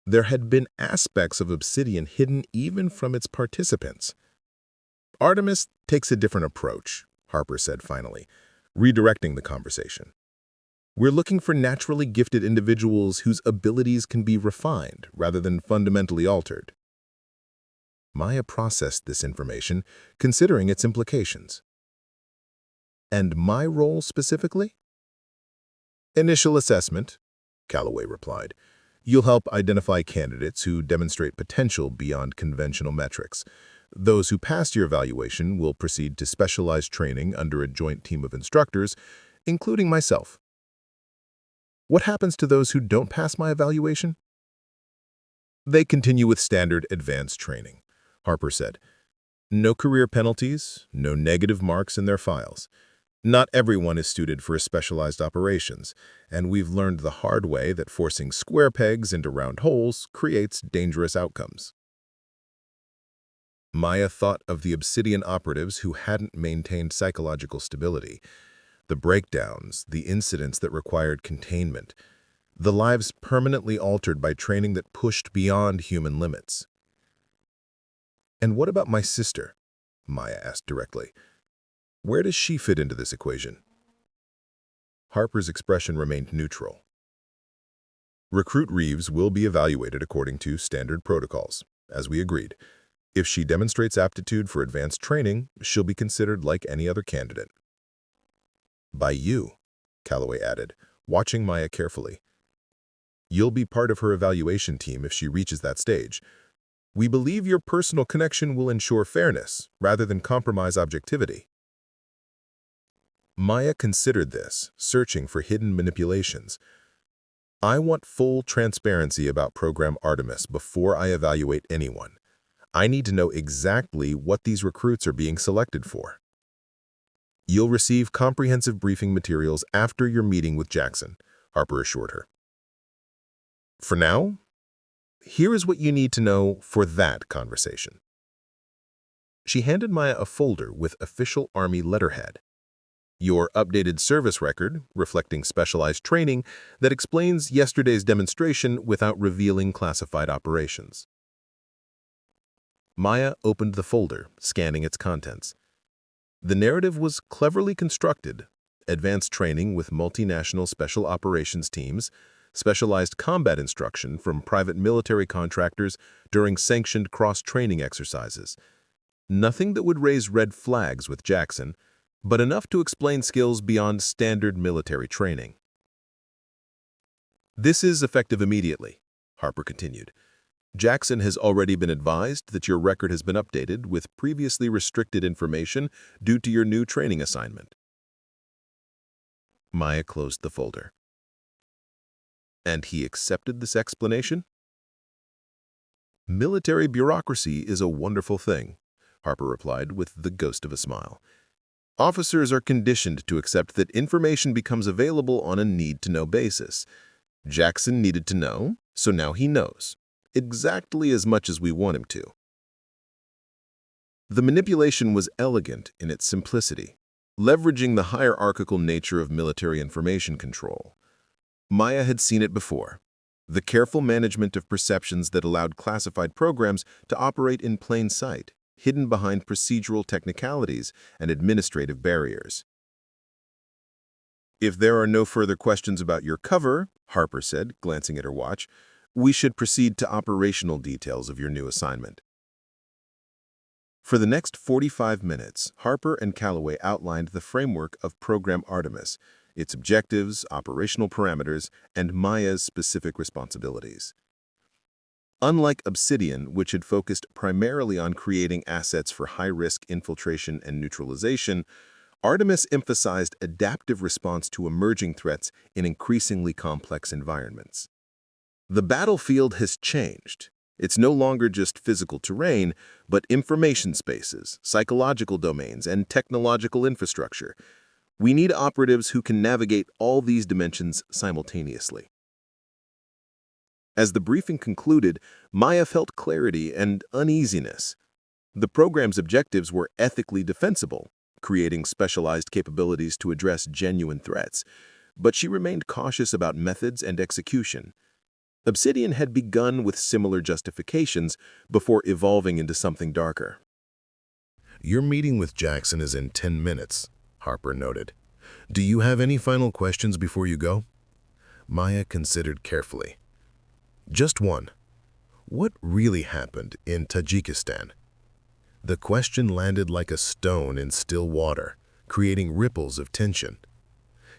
There had been aspects of Obsidian hidden even from its participants. Artemis takes a different approach, Harper said finally, redirecting the conversation. We're looking for naturally gifted individuals whose abilities can be refined rather than fundamentally altered. Maya processed this information, considering its implications. And my role specifically? Initial assessment, Calloway replied. You'll help identify candidates who demonstrate potential beyond conventional metrics. Those who pass your evaluation will proceed to specialized training under a joint team of instructors, including myself. What happens to those who don't pass my evaluation? They continue with standard advanced training, Harper said. No career penalties, no negative marks in their files. Not everyone is suited for specialized operations, and we've learned the hard way that forcing square pegs into round holes creates dangerous outcomes. Maya thought of the Obsidian operatives who hadn't maintained psychological stability, the breakdowns, the incidents that required containment, the lives permanently altered by training that pushed beyond human limits. And what about my sister? Maya asked directly. Where does she fit into this equation? Harper's expression remained neutral. Recruit Reeves will be evaluated according to standard protocols, as we agreed. If she demonstrates aptitude for advanced training, she'll be considered like any other candidate. By you, Calloway added, watching Maya carefully. You'll be part of her evaluation team if she reaches that stage. We believe your personal connection will ensure fairness rather than compromise objectivity. Maya considered this, searching for hidden manipulations. I want full transparency about Program Artemis before I evaluate anyone. I need to know exactly what these recruits are being selected for. You'll receive comprehensive briefing materials after your meeting with Jackson, Harper assured her. For now, here is what you need to know for that conversation. She handed Maya a folder with official Army letterhead. Your updated service record, reflecting specialized training that explains yesterday's demonstration without revealing classified operations. Maya opened the folder, scanning its contents. The narrative was cleverly constructed: advanced training with multinational special operations teams, specialized combat instruction from private military contractors during sanctioned cross-training exercises. Nothing that would raise red flags with Jackson, but enough to explain skills beyond standard military training. "This is effective immediately," Harper continued. "Jackson has already been advised that your record has been updated with previously restricted information due to your new training assignment." Maya closed the folder. "And he accepted this explanation?" "Military bureaucracy is a wonderful thing," Harper replied with the ghost of a smile. "Officers are conditioned to accept that information becomes available on a need-to-know basis. Jackson needed to know, so now he knows, exactly as much as we want him to." The manipulation was elegant in its simplicity, leveraging the hierarchical nature of military information control. Maya had seen it before. The careful management of perceptions that allowed classified programs to operate in plain sight, hidden behind procedural technicalities and administrative barriers. "If there are no further questions about your cover," Harper said, glancing at her watch, "we should proceed to operational details of your new assignment." For the next 45 minutes, Harper and Calloway outlined the framework of Program Artemis, its objectives, operational parameters, and Maya's specific responsibilities. Unlike Obsidian, which had focused primarily on creating assets for high-risk infiltration and neutralization, Artemis emphasized adaptive response to emerging threats in increasingly complex environments. The battlefield has changed. It's no longer just physical terrain, but information spaces, psychological domains, and technological infrastructure. We need operatives who can navigate all these dimensions simultaneously. As the briefing concluded, Maya felt clarity and uneasiness. The program's objectives were ethically defensible, creating specialized capabilities to address genuine threats, but she remained cautious about methods and execution. Obsidian had begun with similar justifications before evolving into something darker. "Your meeting with Jackson is in 10 minutes, Harper noted. "Do you have any final questions before you go?" Maya considered carefully. "Just one. What really happened in Tajikistan?" The question landed like a stone in still water, creating ripples of tension.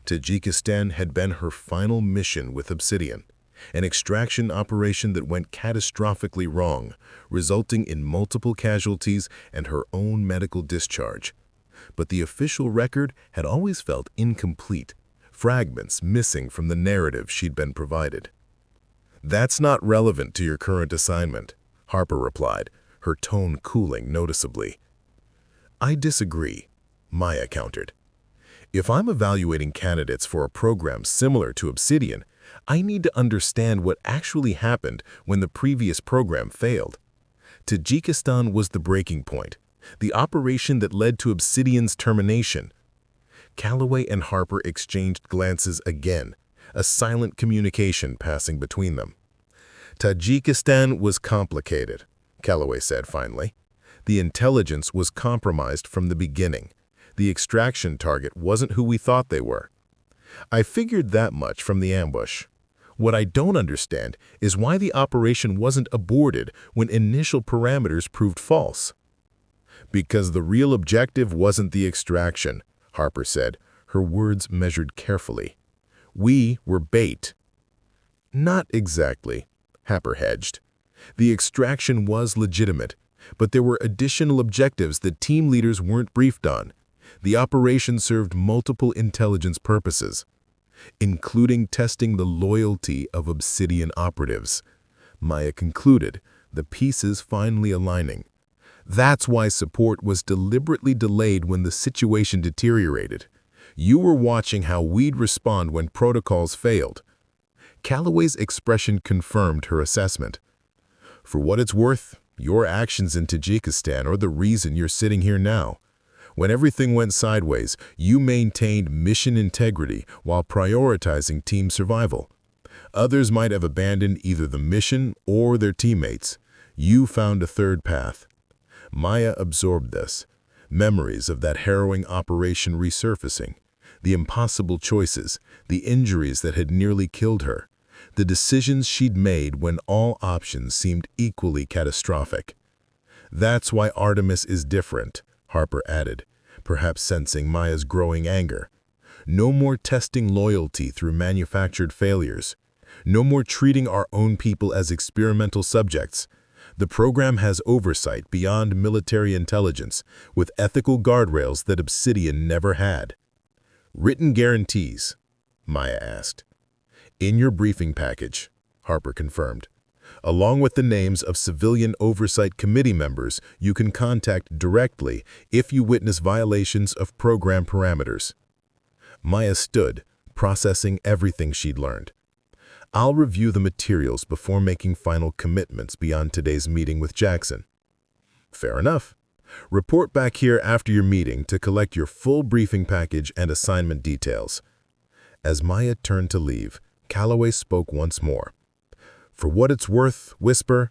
Tajikistan had been her final mission with Obsidian, an extraction operation that went catastrophically wrong, resulting in multiple casualties and her own medical discharge. But the official record had always felt incomplete, fragments missing from the narrative she'd been provided. "That's not relevant to your current assignment," Harper replied, her tone cooling noticeably. "I disagree," Maya countered. "If I'm evaluating candidates for a program similar to Obsidian, I need to understand what actually happened when the previous program failed. Tajikistan was the breaking point, the operation that led to Obsidian's termination." Calloway and Harper exchanged glances again, a silent communication passing between them. "Tajikistan was complicated," Calloway said finally. "The intelligence was compromised from the beginning. The extraction target wasn't who we thought they were. I figured that much from the ambush. What I don't understand is why the operation wasn't aborted when initial parameters proved false." "Because the real objective wasn't the extraction," Harper said, her words measured carefully. "We were bait." "Not exactly," Harper hedged. "The extraction was legitimate, but there were additional objectives that team leaders weren't briefed on. The operation served multiple intelligence purposes, including testing the loyalty of Obsidian operatives." Maya concluded, the pieces finally aligning. "That's why support was deliberately delayed when the situation deteriorated. You were watching how we'd respond when protocols failed." Calloway's expression confirmed her assessment. "For what it's worth, your actions in Tajikistan are the reason you're sitting here now. When everything went sideways, you maintained mission integrity while prioritizing team survival. Others might have abandoned either the mission or their teammates. You found a third path." Maya absorbed this, memories of that harrowing operation resurfacing, the impossible choices, the injuries that had nearly killed her, the decisions she'd made when all options seemed equally catastrophic. "That's why Artemis is different," Harper added. perhaps sensing Maya's growing anger. No more testing loyalty through manufactured failures. No more treating our own people as experimental subjects. The program has oversight beyond military intelligence, with ethical guardrails that Obsidian never had. Written guarantees? Maya asked. In your briefing package, Harper confirmed. Along with the names of civilian oversight committee members you can contact directly if you witness violations of program parameters. Maya stood, processing everything she'd learned. I'll review the materials before making final commitments beyond today's meeting with Jackson. Fair enough. Report back here after your meeting to collect your full briefing package and assignment details. As Maya turned to leave, Calloway spoke once more. For what it's worth, Whisper,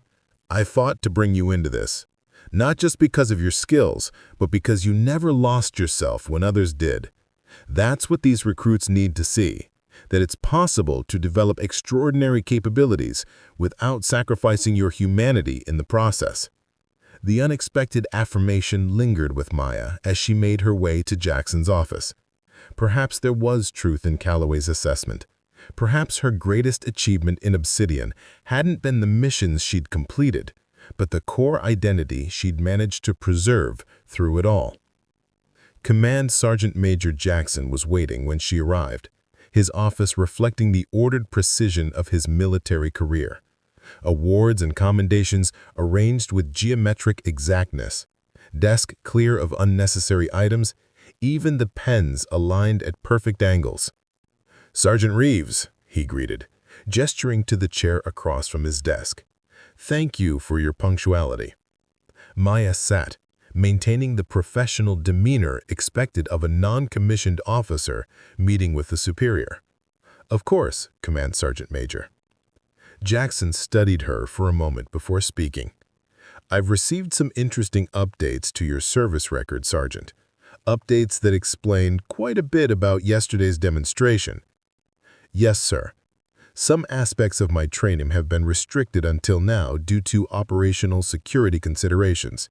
I fought to bring you into this. Not just because of your skills, but because you never lost yourself when others did. That's what these recruits need to see, that it's possible to develop extraordinary capabilities without sacrificing your humanity in the process. The unexpected affirmation lingered with Maya as she made her way to Jackson's office. Perhaps there was truth in Calloway's assessment. Perhaps her greatest achievement in Obsidian hadn't been the missions she'd completed, but the core identity she'd managed to preserve through it all. Command Sergeant Major Jackson was waiting when she arrived, his office reflecting the ordered precision of his military career. Awards and commendations arranged with geometric exactness, desk clear of unnecessary items, even the pens aligned at perfect angles. Sergeant Reeves, he greeted, gesturing to the chair across from his desk. Thank you for your punctuality. Maya sat, maintaining the professional demeanor expected of a non-commissioned officer meeting with the superior. Of course, Command Sergeant Major. Jackson studied her for a moment before speaking. I've received some interesting updates to your service record, Sergeant. Updates that explain quite a bit about yesterday's demonstration. Yes, sir. Some aspects of my training have been restricted until now due to operational security considerations.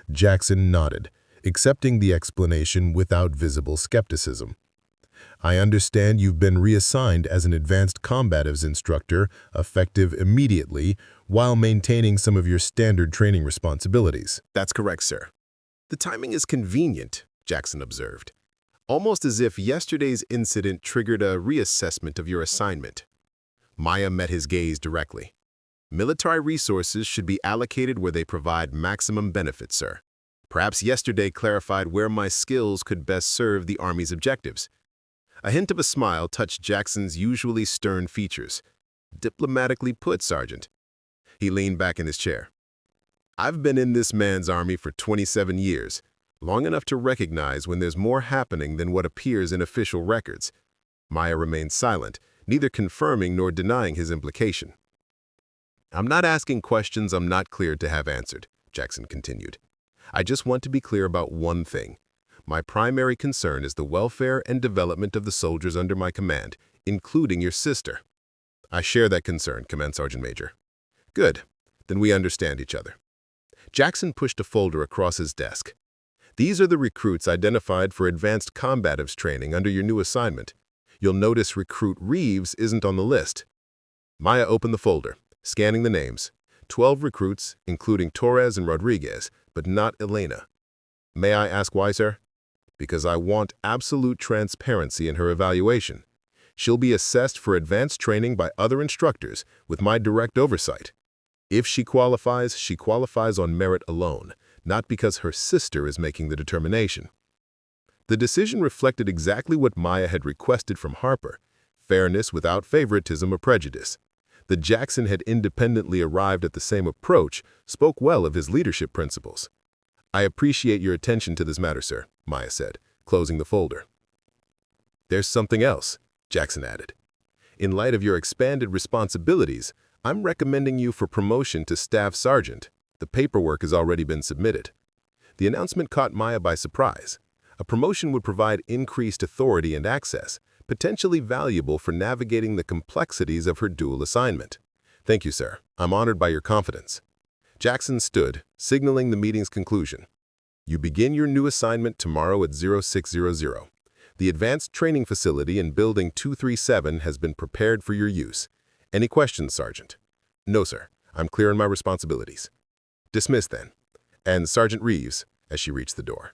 Jackson nodded, accepting the explanation without visible skepticism. I understand you've been reassigned as an advanced combatives instructor, effective immediately, while maintaining some of your standard training responsibilities. That's correct, sir. The timing is convenient, Jackson observed. Almost as if yesterday's incident triggered a reassessment of your assignment. Maya met his gaze directly. Military resources should be allocated where they provide maximum benefit, sir. Perhaps yesterday clarified where my skills could best serve the Army's objectives. A hint of a smile touched Jackson's usually stern features. Diplomatically put, Sergeant. He leaned back in his chair. I've been in this man's army for 27 years. Long enough to recognize when there's more happening than what appears in official records. Maya remained silent, neither confirming nor denying his implication. I'm not asking questions I'm not cleared to have answered, Jackson continued. I just want to be clear about one thing. My primary concern is the welfare and development of the soldiers under my command, including your sister. I share that concern, Command Sergeant Major. Good. Then we understand each other. Jackson pushed a folder across his desk. These are the recruits identified for advanced combatives training under your new assignment. You'll notice recruit Reeves isn't on the list. Maya opened the folder, scanning the names. 12 recruits, including Torres and Rodriguez, but not Elena. May I ask why, sir? Because I want absolute transparency in her evaluation. She'll be assessed for advanced training by other instructors with my direct oversight. If she qualifies on merit alone, not because her sister is making the determination. The decision reflected exactly what Maya had requested from Harper, fairness without favoritism or prejudice. That Jackson had independently arrived at the same approach spoke well of his leadership principles. I appreciate your attention to this matter, sir, Maya said, closing the folder. There's something else, Jackson added. In light of your expanded responsibilities, I'm recommending you for promotion to Staff Sergeant. The paperwork has already been submitted. The announcement caught Maya by surprise. A promotion would provide increased authority and access, potentially valuable for navigating the complexities of her dual assignment. Thank you, sir. I'm honored by your confidence. Jackson stood, signaling the meeting's conclusion. You begin your new assignment tomorrow at 0600. The advanced training facility in Building 237 has been prepared for your use. Any questions, Sergeant? No, sir. I'm clear on my responsibilities. Dismiss then. And Sergeant Reeves, as she reached the door.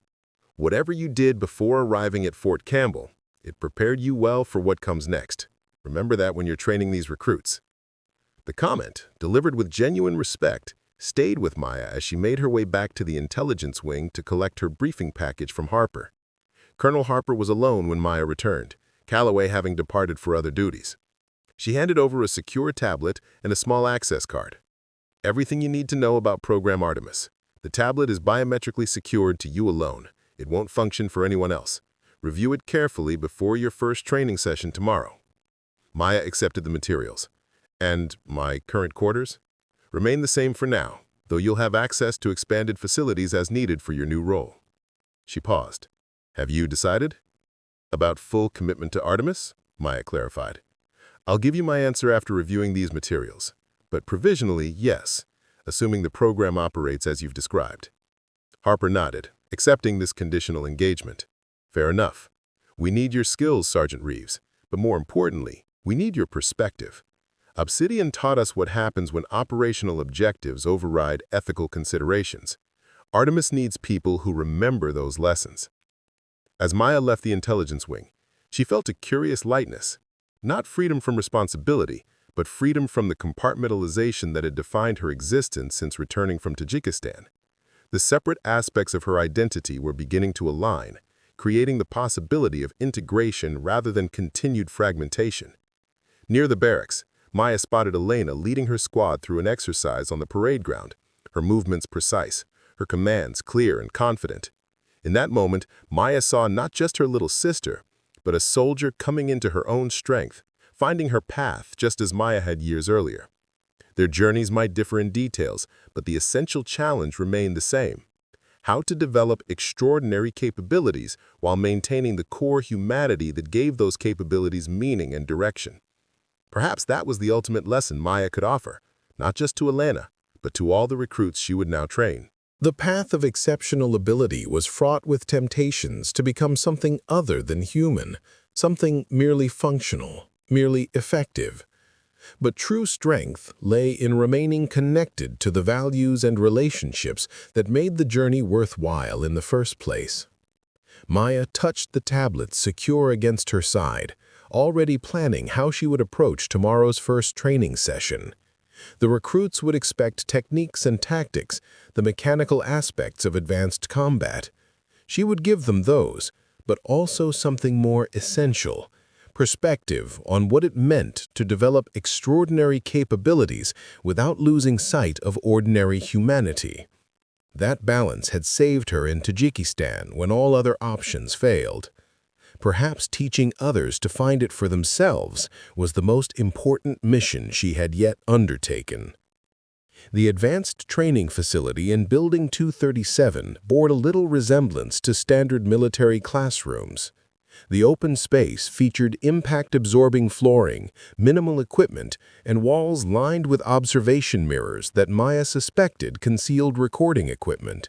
Whatever you did before arriving at Fort Campbell, it prepared you well for what comes next. Remember that when you're training these recruits. The comment, delivered with genuine respect, stayed with Maya as she made her way back to the intelligence wing to collect her briefing package from Harper. Colonel Harper was alone when Maya returned, Calloway having departed for other duties. She handed over a secure tablet and a small access card. Everything you need to know about Program Artemis. The tablet is biometrically secured to you alone. It won't function for anyone else. Review it carefully before your first training session tomorrow. Maya accepted the materials. And my current quarters? Remain the same for now, though you'll have access to expanded facilities as needed for your new role. She paused. Have you decided? About full commitment to Artemis? Maya clarified. I'll give you my answer after reviewing these materials, but provisionally, yes, assuming the program operates as you've described. Harper nodded, accepting this conditional engagement. Fair enough. We need your skills, Sergeant Reeves, but more importantly, we need your perspective. Obsidian taught us what happens when operational objectives override ethical considerations. Artemis needs people who remember those lessons. As Maya left the intelligence wing, she felt a curious lightness. Not freedom from responsibility, but freedom from the compartmentalization that had defined her existence since returning from Tajikistan. The separate aspects of her identity were beginning to align, creating the possibility of integration rather than continued fragmentation. Near the barracks, Maya spotted Elena leading her squad through an exercise on the parade ground, her movements precise, her commands clear and confident. In that moment, Maya saw not just her little sister, but a soldier coming into her own strength, finding her path just as Maya had years earlier. Their journeys might differ in details, but the essential challenge remained the same: how to develop extraordinary capabilities while maintaining the core humanity that gave those capabilities meaning and direction. Perhaps that was the ultimate lesson Maya could offer, not just to Elena, but to all the recruits she would now train. The path of exceptional ability was fraught with temptations to become something other than human, something merely functional, merely effective. But true strength lay in remaining connected to the values and relationships that made the journey worthwhile in the first place. Maya touched the tablet secure against her side, already planning how she would approach tomorrow's first training session. The recruits would expect techniques and tactics, the mechanical aspects of advanced combat. She would give them those, but also something more essential: perspective on what it meant to develop extraordinary capabilities without losing sight of ordinary humanity. That balance had saved her in Tajikistan when all other options failed. Perhaps teaching others to find it for themselves was the most important mission she had yet undertaken. The advanced training facility in Building 237 bore a little resemblance to standard military classrooms. The open space featured impact-absorbing flooring, minimal equipment, and walls lined with observation mirrors that Maya suspected concealed recording equipment.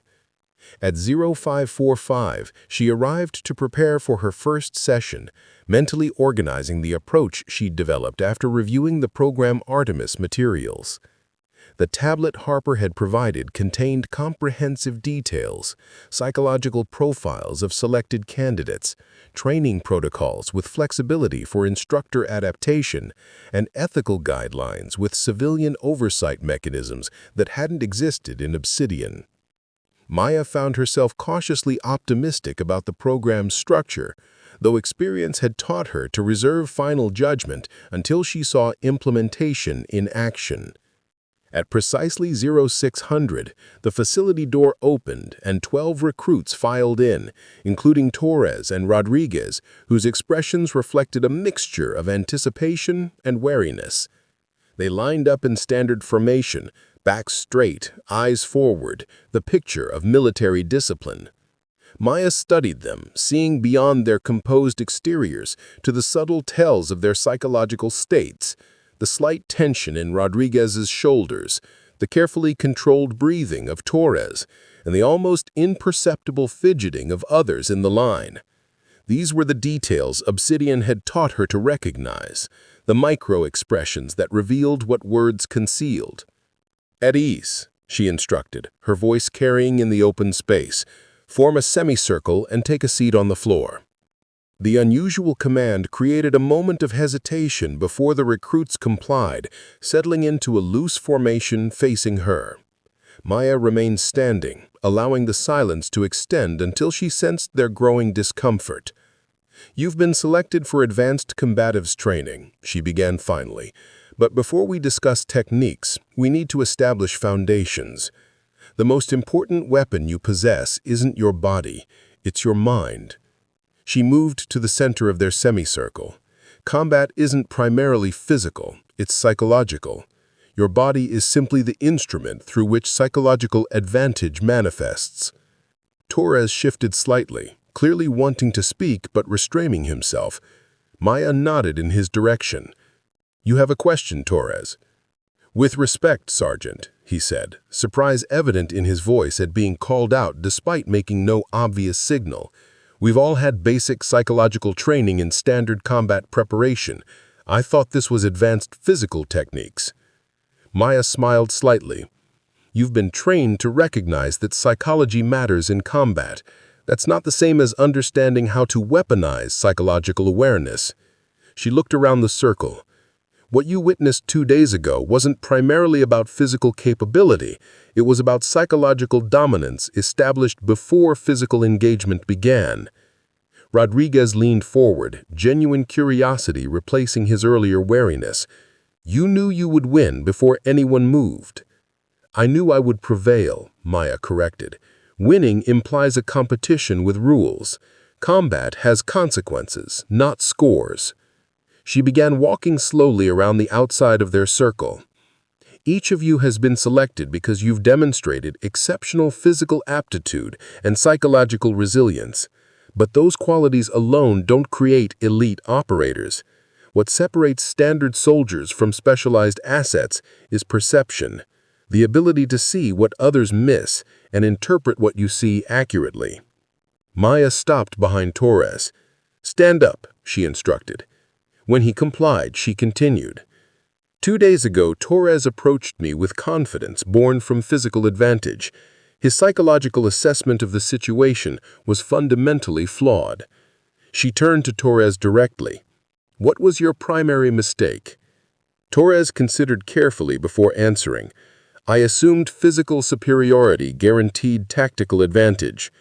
At 0545, she arrived to prepare for her first session, mentally organizing the approach she'd developed after reviewing the Program Artemis materials. The tablet Harper had provided contained comprehensive details, psychological profiles of selected candidates, training protocols with flexibility for instructor adaptation, and ethical guidelines with civilian oversight mechanisms that hadn't existed in Obsidian. Maya found herself cautiously optimistic about the program's structure, though experience had taught her to reserve final judgment until she saw implementation in action. At precisely 0600, the facility door opened and 12 recruits filed in, including Torres and Rodriguez, whose expressions reflected a mixture of anticipation and wariness. They lined up in standard formation, backs straight, eyes forward, the picture of military discipline. Maya studied them, seeing beyond their composed exteriors to the subtle tells of their psychological states: the slight tension in Rodriguez's shoulders, the carefully controlled breathing of Torres, and the almost imperceptible fidgeting of others in the line. These were the details Obsidian had taught her to recognize, the micro-expressions that revealed what words concealed. "At ease," she instructed, her voice carrying in the open space. "Form a semicircle and take a seat on the floor." The unusual command created a moment of hesitation before the recruits complied, settling into a loose formation facing her. Maya remained standing, allowing the silence to extend until she sensed their growing discomfort. "You've been selected for advanced combatives training," she began finally. "But before we discuss techniques, we need to establish foundations. The most important weapon you possess isn't your body, it's your mind." She moved to the center of their semicircle. "Combat isn't primarily physical, it's psychological. Your body is simply the instrument through which psychological advantage manifests." Torres shifted slightly, clearly wanting to speak but restraining himself. Maya nodded in his direction. "You have a question, Torres?" "With respect, Sergeant," he said, surprise evident in his voice at being called out despite making no obvious signal. "We've all had basic psychological training in standard combat preparation. I thought this was advanced physical techniques." Maya smiled slightly. "You've been trained to recognize that psychology matters in combat. That's not the same as understanding how to weaponize psychological awareness." She looked around the circle. "What you witnessed 2 days ago wasn't primarily about physical capability. It was about psychological dominance established before physical engagement began." Rodriguez leaned forward, genuine curiosity replacing his earlier wariness. "You knew you would win before anyone moved." "I knew I would prevail," Maya corrected. "Winning implies a competition with rules. Combat has consequences, not scores." She began walking slowly around the outside of their circle. "Each of you has been selected because you've demonstrated exceptional physical aptitude and psychological resilience. But those qualities alone don't create elite operators. What separates standard soldiers from specialized assets is perception, the ability to see what others miss and interpret what you see accurately." Maya stopped behind Torres. "Stand up," she instructed. When he complied, she continued. 2 days ago, Torres approached me with confidence born from physical advantage. His psychological assessment of the situation was fundamentally flawed." She turned to Torres directly. "What was your primary mistake?" Torres considered carefully before answering. "I assumed physical superiority guaranteed tactical advantage."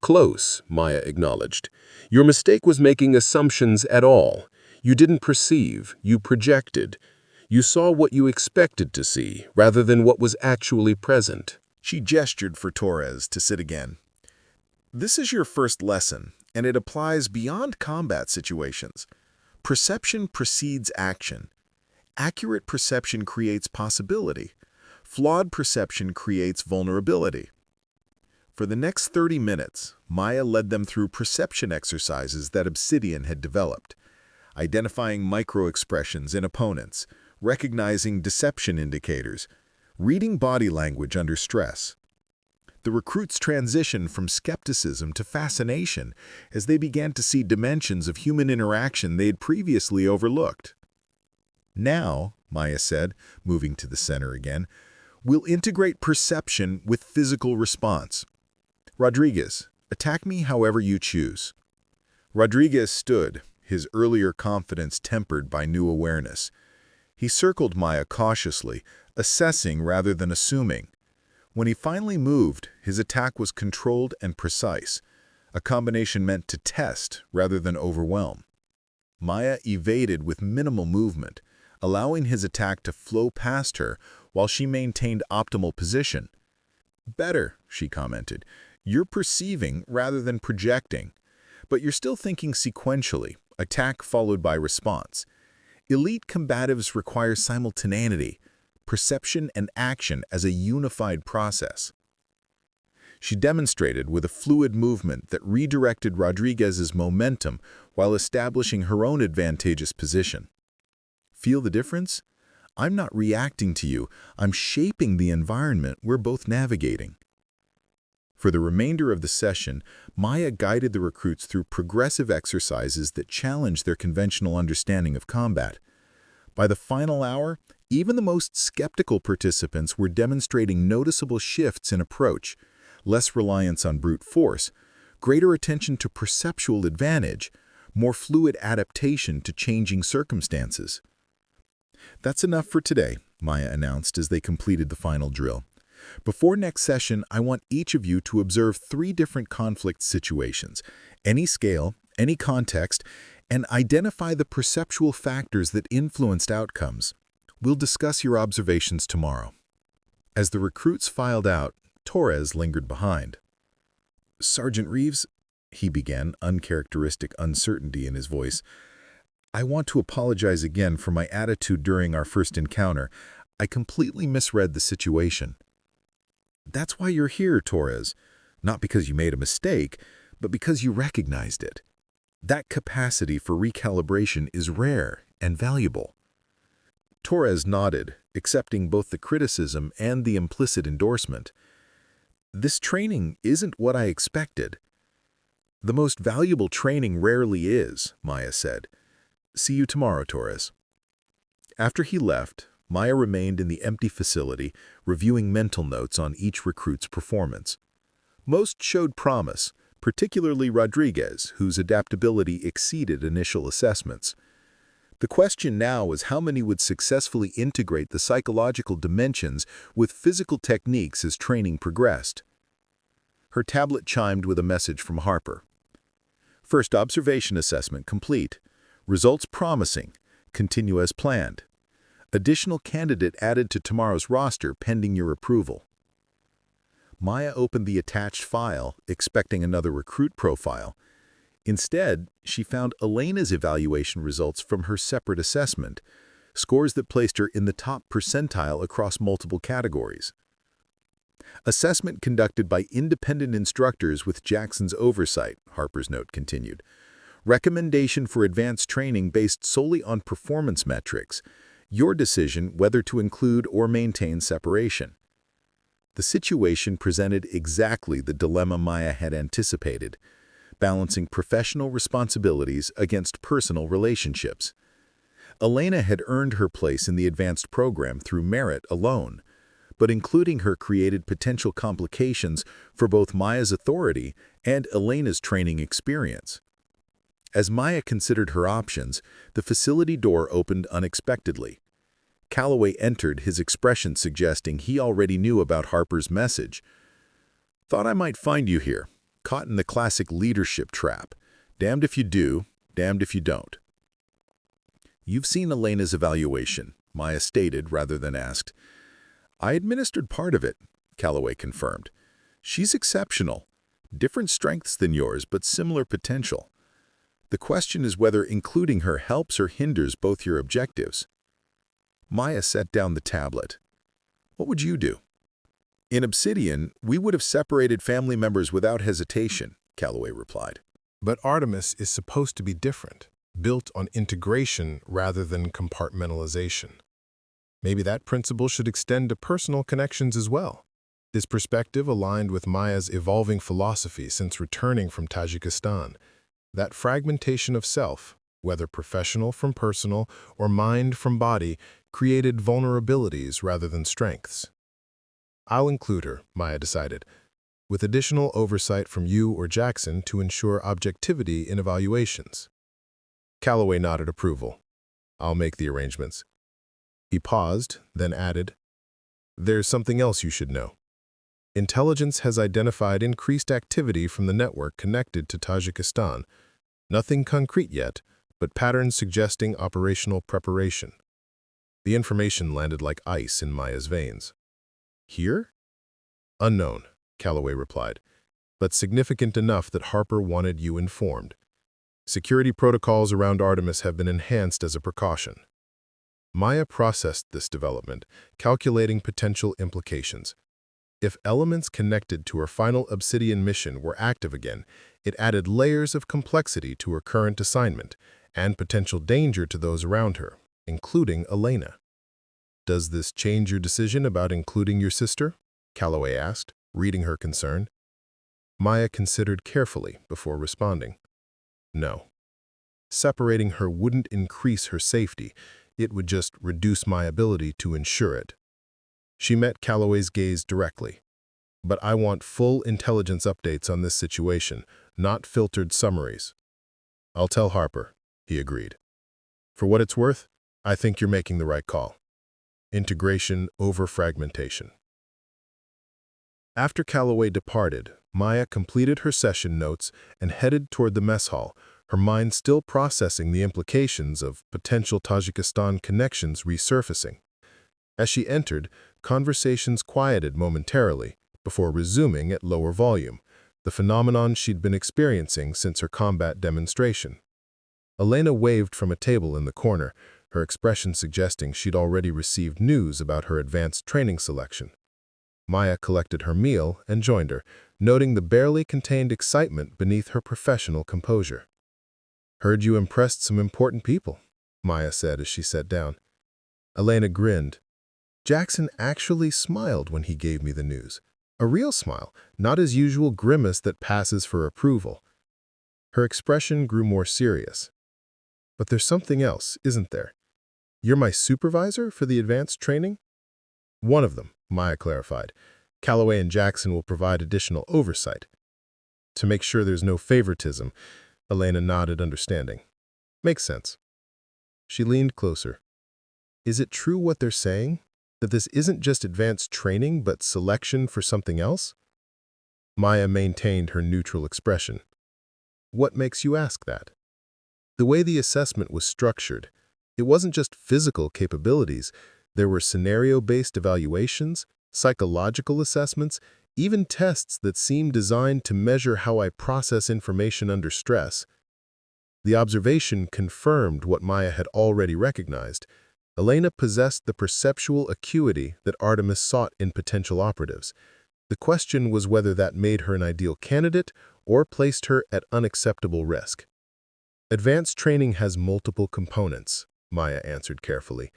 "Close," Maya acknowledged. "Your mistake was making assumptions at all. You didn't perceive, you projected. You saw what you expected to see, rather than what was actually present." She gestured for Torres to sit again. "This is your first lesson, and it applies beyond combat situations. Perception precedes action. Accurate perception creates possibility. Flawed perception creates vulnerability." For the next 30 minutes, Maya led them through perception exercises that Obsidian had developed, identifying micro-expressions in opponents, recognizing deception indicators, reading body language under stress. The recruits transitioned from skepticism to fascination as they began to see dimensions of human interaction they had previously overlooked. "Now," Maya said, moving to the center again, "we'll integrate perception with physical response. Rodriguez, attack me however you choose." Rodriguez stood, his earlier confidence tempered by new awareness. He circled Maya cautiously, assessing rather than assuming. When he finally moved, his attack was controlled and precise, a combination meant to test rather than overwhelm. Maya evaded with minimal movement, allowing his attack to flow past her while she maintained optimal position. "Better," she commented. "You're perceiving rather than projecting. But you're still thinking sequentially, attack followed by response. Elite combatives require simultaneity, perception and action as a unified process." She demonstrated with a fluid movement that redirected Rodriguez's momentum while establishing her own advantageous position. "Feel the difference? I'm not reacting to you, I'm shaping the environment we're both navigating." For the remainder of the session, Maya guided the recruits through progressive exercises that challenged their conventional understanding of combat. By the final hour, even the most skeptical participants were demonstrating noticeable shifts in approach, less reliance on brute force, greater attention to perceptual advantage, more fluid adaptation to changing circumstances. "That's enough for today," Maya announced as they completed the final drill. "Before next session, I want each of you to observe 3 different conflict situations, any scale, any context, and identify the perceptual factors that influenced outcomes. We'll discuss your observations tomorrow." As the recruits filed out, Torres lingered behind. "Sergeant Reeves," he began, uncharacteristic uncertainty in his voice, "I want to apologize again for my attitude during our first encounter. I completely misread the situation." "That's why you're here, Torres. Not because you made a mistake, but because you recognized it. That capacity for recalibration is rare and valuable." Torres nodded, accepting both the criticism and the implicit endorsement. "This training isn't what I expected." "The most valuable training rarely is," Maya said. "See you tomorrow, Torres." After he left, Maya remained in the empty facility, reviewing mental notes on each recruit's performance. Most showed promise, particularly Rodriguez, whose adaptability exceeded initial assessments. The question now was how many would successfully integrate the psychological dimensions with physical techniques as training progressed. Her tablet chimed with a message from Harper. "First observation assessment complete. Results promising. Continue as planned. Additional candidate added to tomorrow's roster pending your approval." Maya opened the attached file, expecting another recruit profile. Instead, she found Elena's evaluation results from her separate assessment, scores that placed her in the top percentile across multiple categories. "Assessment conducted by independent instructors with Jackson's oversight," Harper's note continued. "Recommendation for advanced training based solely on performance metrics. Your decision whether to include or maintain separation." The situation presented exactly the dilemma Maya had anticipated, balancing professional responsibilities against personal relationships. Elena had earned her place in the advanced program through merit alone, but including her created potential complications for both Maya's authority and Elena's training experience. As Maya considered her options, the facility door opened unexpectedly. Calloway entered, his expression suggesting he already knew about Harper's message. "Thought I might find you here, caught in the classic leadership trap. Damned if you do, damned if you don't." "You've seen Elena's evaluation," Maya stated rather than asked. "I administered part of it," Calloway confirmed. "She's exceptional. Different strengths than yours, but similar potential. The question is whether including her helps or hinders both your objectives." Maya set down the tablet. "What would you do?" "In Obsidian, we would have separated family members without hesitation," Calloway replied. But Artemis is supposed to be different, built on integration rather than compartmentalization. Maybe that principle should extend to personal connections as well. This perspective aligned with Maya's evolving philosophy since returning from Tajikistan. That fragmentation of self, whether professional from personal or mind from body, created vulnerabilities rather than strengths. "I'll include her," Maya decided, "with additional oversight from you or Jackson to ensure objectivity in evaluations." Calloway nodded approval. "I'll make the arrangements." He paused, then added, "There's something else you should know. Intelligence has identified increased activity from the network connected to Tajikistan. Nothing concrete yet, but patterns suggesting operational preparation." The information landed like ice in Maya's veins. "Here?" "Unknown," Calloway replied, "but significant enough that Harper wanted you informed. Security protocols around Artemis have been enhanced as a precaution." Maya processed this development, calculating potential implications. If elements connected to her final Obsidian mission were active again, it added layers of complexity to her current assignment and potential danger to those around her, including Elena. "Does this change your decision about including your sister?" Calloway asked, reading her concern. Maya considered carefully before responding. No. Separating her wouldn't increase her safety. It would just reduce my ability to ensure it. She met Calloway's gaze directly. But I want full intelligence updates on this situation, not filtered summaries. I'll tell Harper, he agreed. For what it's worth, I think you're making the right call. Integration over fragmentation. After Calloway departed, Maya completed her session notes and headed toward the mess hall, her mind still processing the implications of potential Tajikistan connections resurfacing. As she entered, conversations quieted momentarily before resuming at lower volume, the phenomenon she'd been experiencing since her combat demonstration. Elena waved from a table in the corner, her expression suggesting she'd already received news about her advanced training selection. Maya collected her meal and joined her, noting the barely contained excitement beneath her professional composure. "Heard you impressed some important people," Maya said as she sat down. Elena grinned. Jackson actually smiled when he gave me the news. A real smile, not his usual grimace that passes for approval. Her expression grew more serious. "But there's something else, isn't there? You're my supervisor for the advanced training?" "One of them," Maya clarified. "Calloway and Jackson will provide additional oversight." "To make sure there's no favoritism," Elena nodded, understanding. "Makes sense." She leaned closer. "Is it true what they're saying? That this isn't just advanced training, but selection for something else?" Maya maintained her neutral expression. "What makes you ask that?" "The way the assessment was structured, it wasn't just physical capabilities. There were scenario-based evaluations, psychological assessments, even tests that seemed designed to measure how I process information under stress." The observation confirmed what Maya had already recognized. Elena possessed the perceptual acuity that Artemis sought in potential operatives. The question was whether that made her an ideal candidate or placed her at unacceptable risk. "Advanced training has multiple components," Maya answered carefully.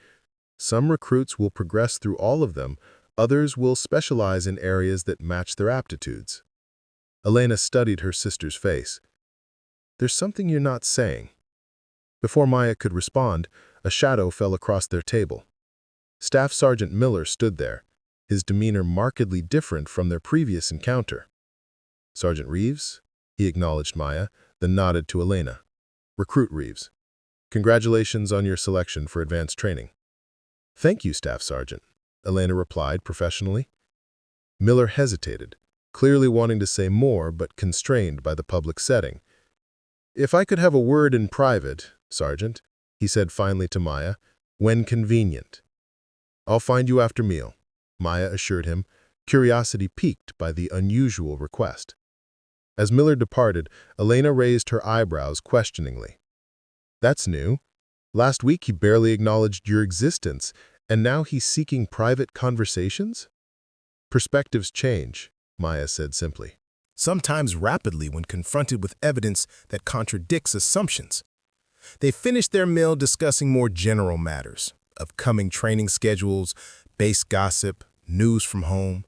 "Some recruits will progress through all of them, others will specialize in areas that match their aptitudes." Elena studied her sister's face. "There's something you're not saying." Before Maya could respond, a shadow fell across their table. Staff Sergeant Miller stood there, his demeanor markedly different from their previous encounter. "Sergeant Reeves?" he acknowledged Maya, then nodded to Elena. "Recruit Reeves. Congratulations on your selection for advanced training." "Thank you, Staff Sergeant," Elena replied professionally. Miller hesitated, clearly wanting to say more but constrained by the public setting. "If I could have a word in private, Sergeant," he said finally to Maya, "when convenient." "I'll find you after meal," Maya assured him, curiosity piqued by the unusual request. As Miller departed, Elena raised her eyebrows questioningly. "That's new. Last week he barely acknowledged your existence, and now he's seeking private conversations?" "Perspectives change," Maya said simply. "Sometimes rapidly when confronted with evidence that contradicts assumptions." They finished their meal discussing more general matters, upcoming training schedules, base gossip, news from home.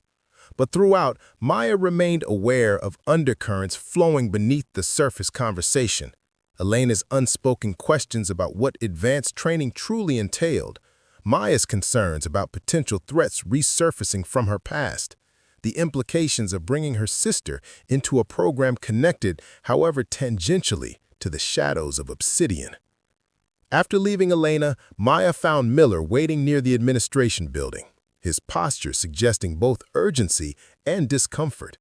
But throughout, Maya remained aware of undercurrents flowing beneath the surface conversation. Elena's unspoken questions about what advanced training truly entailed, Maya's concerns about potential threats resurfacing from her past, the implications of bringing her sister into a program connected, however tangentially, to the shadows of Obsidian. After leaving Elena, Maya found Miller waiting near the administration building, his posture suggesting both urgency and discomfort.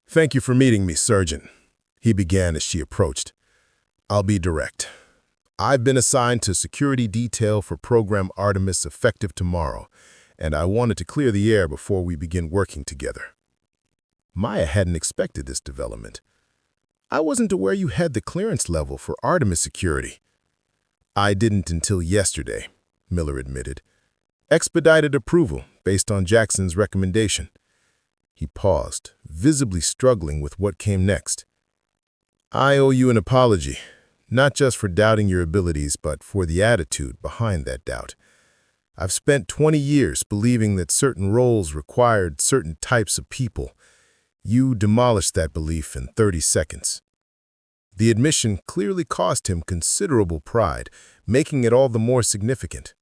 "Thank you for meeting me, Sergeant," he began as she approached. "I'll be direct. I've been assigned to security detail for Program Artemis effective tomorrow, and I wanted to clear the air before we begin working together." Maya hadn't expected this development. "I wasn't aware you had the clearance level for Artemis security." "I didn't until yesterday," Miller admitted. "Expedited approval based on Jackson's recommendation." He paused, visibly struggling with what came next. "I owe you an apology, not just for doubting your abilities, but for the attitude behind that doubt. I've spent 20 years believing that certain roles required certain types of people. You demolished that belief in 30 seconds. The admission clearly cost him considerable pride, making it all the more significant.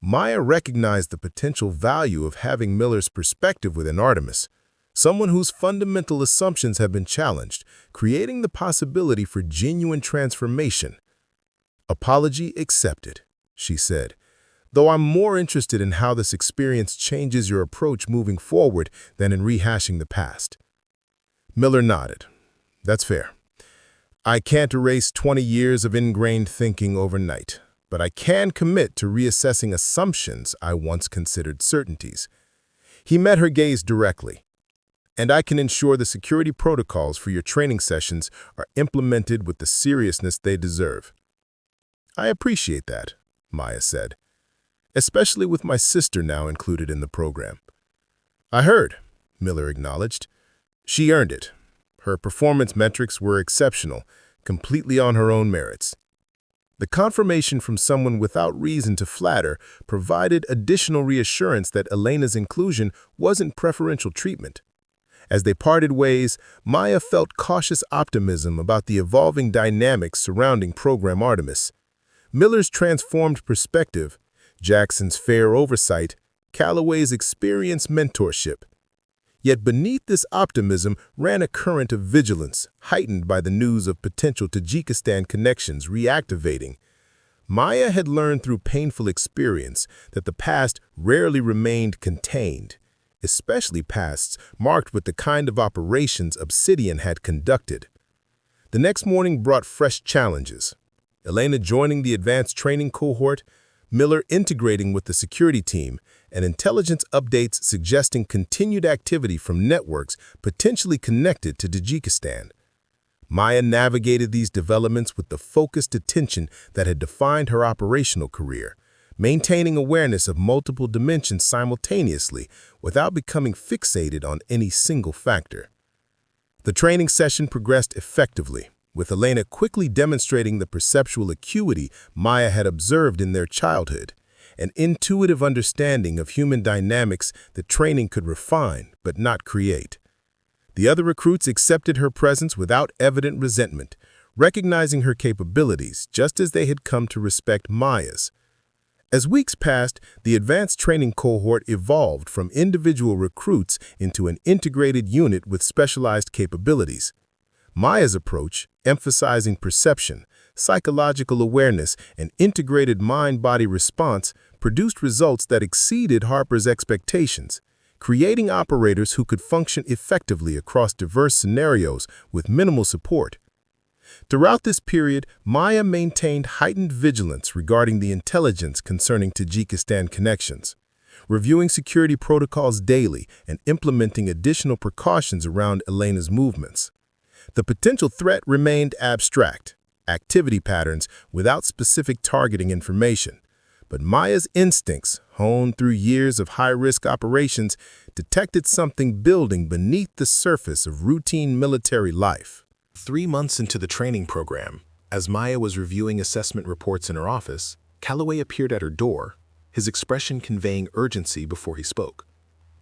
Maya recognized the potential value of having Miller's perspective within Artemis, someone whose fundamental assumptions have been challenged, creating the possibility for genuine transformation. "Apology accepted," she said, "though I'm more interested in how this experience changes your approach moving forward than in rehashing the past." Miller nodded. "That's fair. I can't erase 20 years of ingrained thinking overnight, but I can commit to reassessing assumptions I once considered certainties." He met her gaze directly. "And I can ensure the security protocols for your training sessions are implemented with the seriousness they deserve." "I appreciate that," Maya said, "especially with my sister now included in the program." "I heard," Miller acknowledged. "She earned it. Her performance metrics were exceptional, completely on her own merits." The confirmation from someone without reason to flatter provided additional reassurance that Elena's inclusion wasn't preferential treatment. As they parted ways, Maya felt cautious optimism about the evolving dynamics surrounding Program Artemis. Miller's transformed perspective, Jackson's fair oversight, Calloway's experienced mentorship. Yet beneath this optimism ran a current of vigilance, heightened by the news of potential Tajikistan connections reactivating. Maya had learned through painful experience that the past rarely remained contained, especially pasts marked with the kind of operations Obsidian had conducted. The next morning brought fresh challenges. Elena joining the advanced training cohort, Miller integrating with the security team, and intelligence updates suggesting continued activity from networks potentially connected to Tajikistan. Maya navigated these developments with the focused attention that had defined her operational career, maintaining awareness of multiple dimensions simultaneously without becoming fixated on any single factor. The training session progressed effectively, with Elena quickly demonstrating the perceptual acuity Maya had observed in their childhood, an intuitive understanding of human dynamics that training could refine but not create. The other recruits accepted her presence without evident resentment, recognizing her capabilities just as they had come to respect Maya's. As weeks passed, the advanced training cohort evolved from individual recruits into an integrated unit with specialized capabilities. Maya's approach, emphasizing perception, psychological awareness, and integrated mind-body response, produced results that exceeded Harper's expectations, creating operators who could function effectively across diverse scenarios with minimal support. Throughout this period, Maya maintained heightened vigilance regarding the intelligence concerning Tajikistan connections, reviewing security protocols daily and implementing additional precautions around Elena's movements. The potential threat remained abstract, activity patterns without specific targeting information, but Maya's instincts, honed through years of high-risk operations, detected something building beneath the surface of routine military life. 3 months into the training program, as Maya was reviewing assessment reports in her office, Calloway appeared at her door, his expression conveying urgency before he spoke.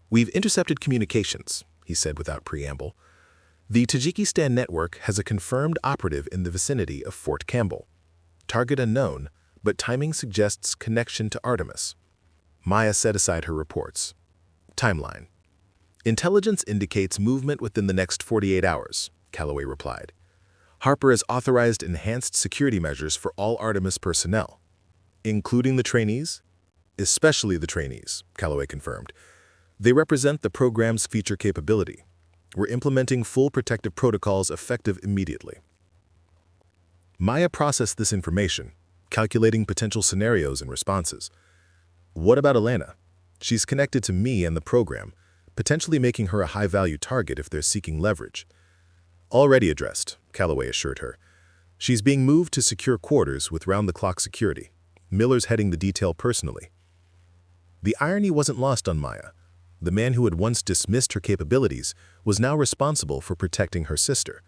"We've intercepted communications," he said without preamble. "The Tajikistan network has a confirmed operative in the vicinity of Fort Campbell. Target unknown, but timing suggests connection to Artemis." Maya set aside her reports. Timeline. "Intelligence indicates movement within the next 48 hours, Calloway replied. "Harper has authorized enhanced security measures for all Artemis personnel." "Including the trainees?" "Especially the trainees," Calloway confirmed. "They represent the program's future capability. We're implementing full protective protocols effective immediately." Maya processed this information, calculating potential scenarios and responses. "What about Elena? She's connected to me and the program, potentially making her a high-value target if they're seeking leverage." "Already addressed," Calloway assured her. "She's being moved to secure quarters with round-the-clock security. Miller's heading the detail personally." The irony wasn't lost on Maya. The man who had once dismissed her capabilities was now responsible for protecting her sister.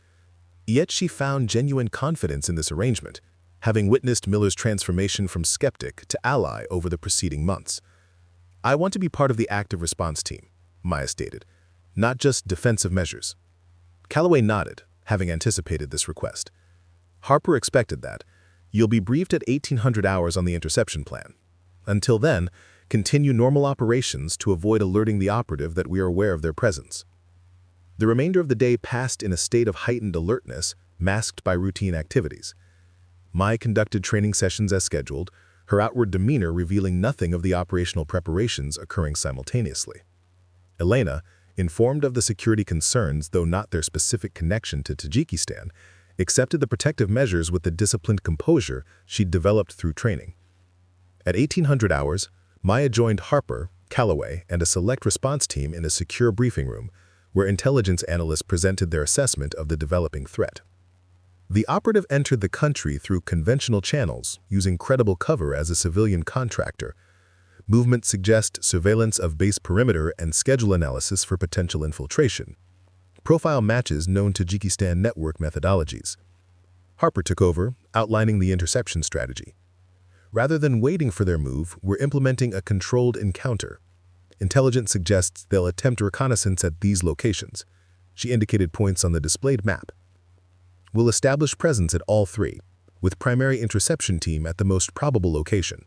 Yet she found genuine confidence in this arrangement, having witnessed Miller's transformation from skeptic to ally over the preceding months. "I want to be part of the active response team," Maya stated, "not just defensive measures." Calloway nodded, having anticipated this request. Harper expected that. You'll be briefed at 1800 hours on the interception plan. Until then, continue normal operations to avoid alerting the operative that we are aware of their presence. The remainder of the day passed in a state of heightened alertness, masked by routine activities. Maya conducted training sessions as scheduled, her outward demeanor revealing nothing of the operational preparations occurring simultaneously. Elena, informed of the security concerns though not their specific connection to Tajikistan, accepted the protective measures with the disciplined composure she'd developed through training. At 1800 hours, Maya joined Harper, Calloway, and a select response team in a secure briefing room, where intelligence analysts presented their assessment of the developing threat. The operative entered the country through conventional channels, using credible cover as a civilian contractor. Movement suggests surveillance of base perimeter and schedule analysis for potential infiltration. Profile matches known Tajikistan network methodologies. Harper took over, outlining the interception strategy. Rather than waiting for their move, we're implementing a controlled encounter. Intelligence suggests they'll attempt reconnaissance at these locations. She indicated points on the displayed map. We'll establish presence at all three, with primary interception team at the most probable location.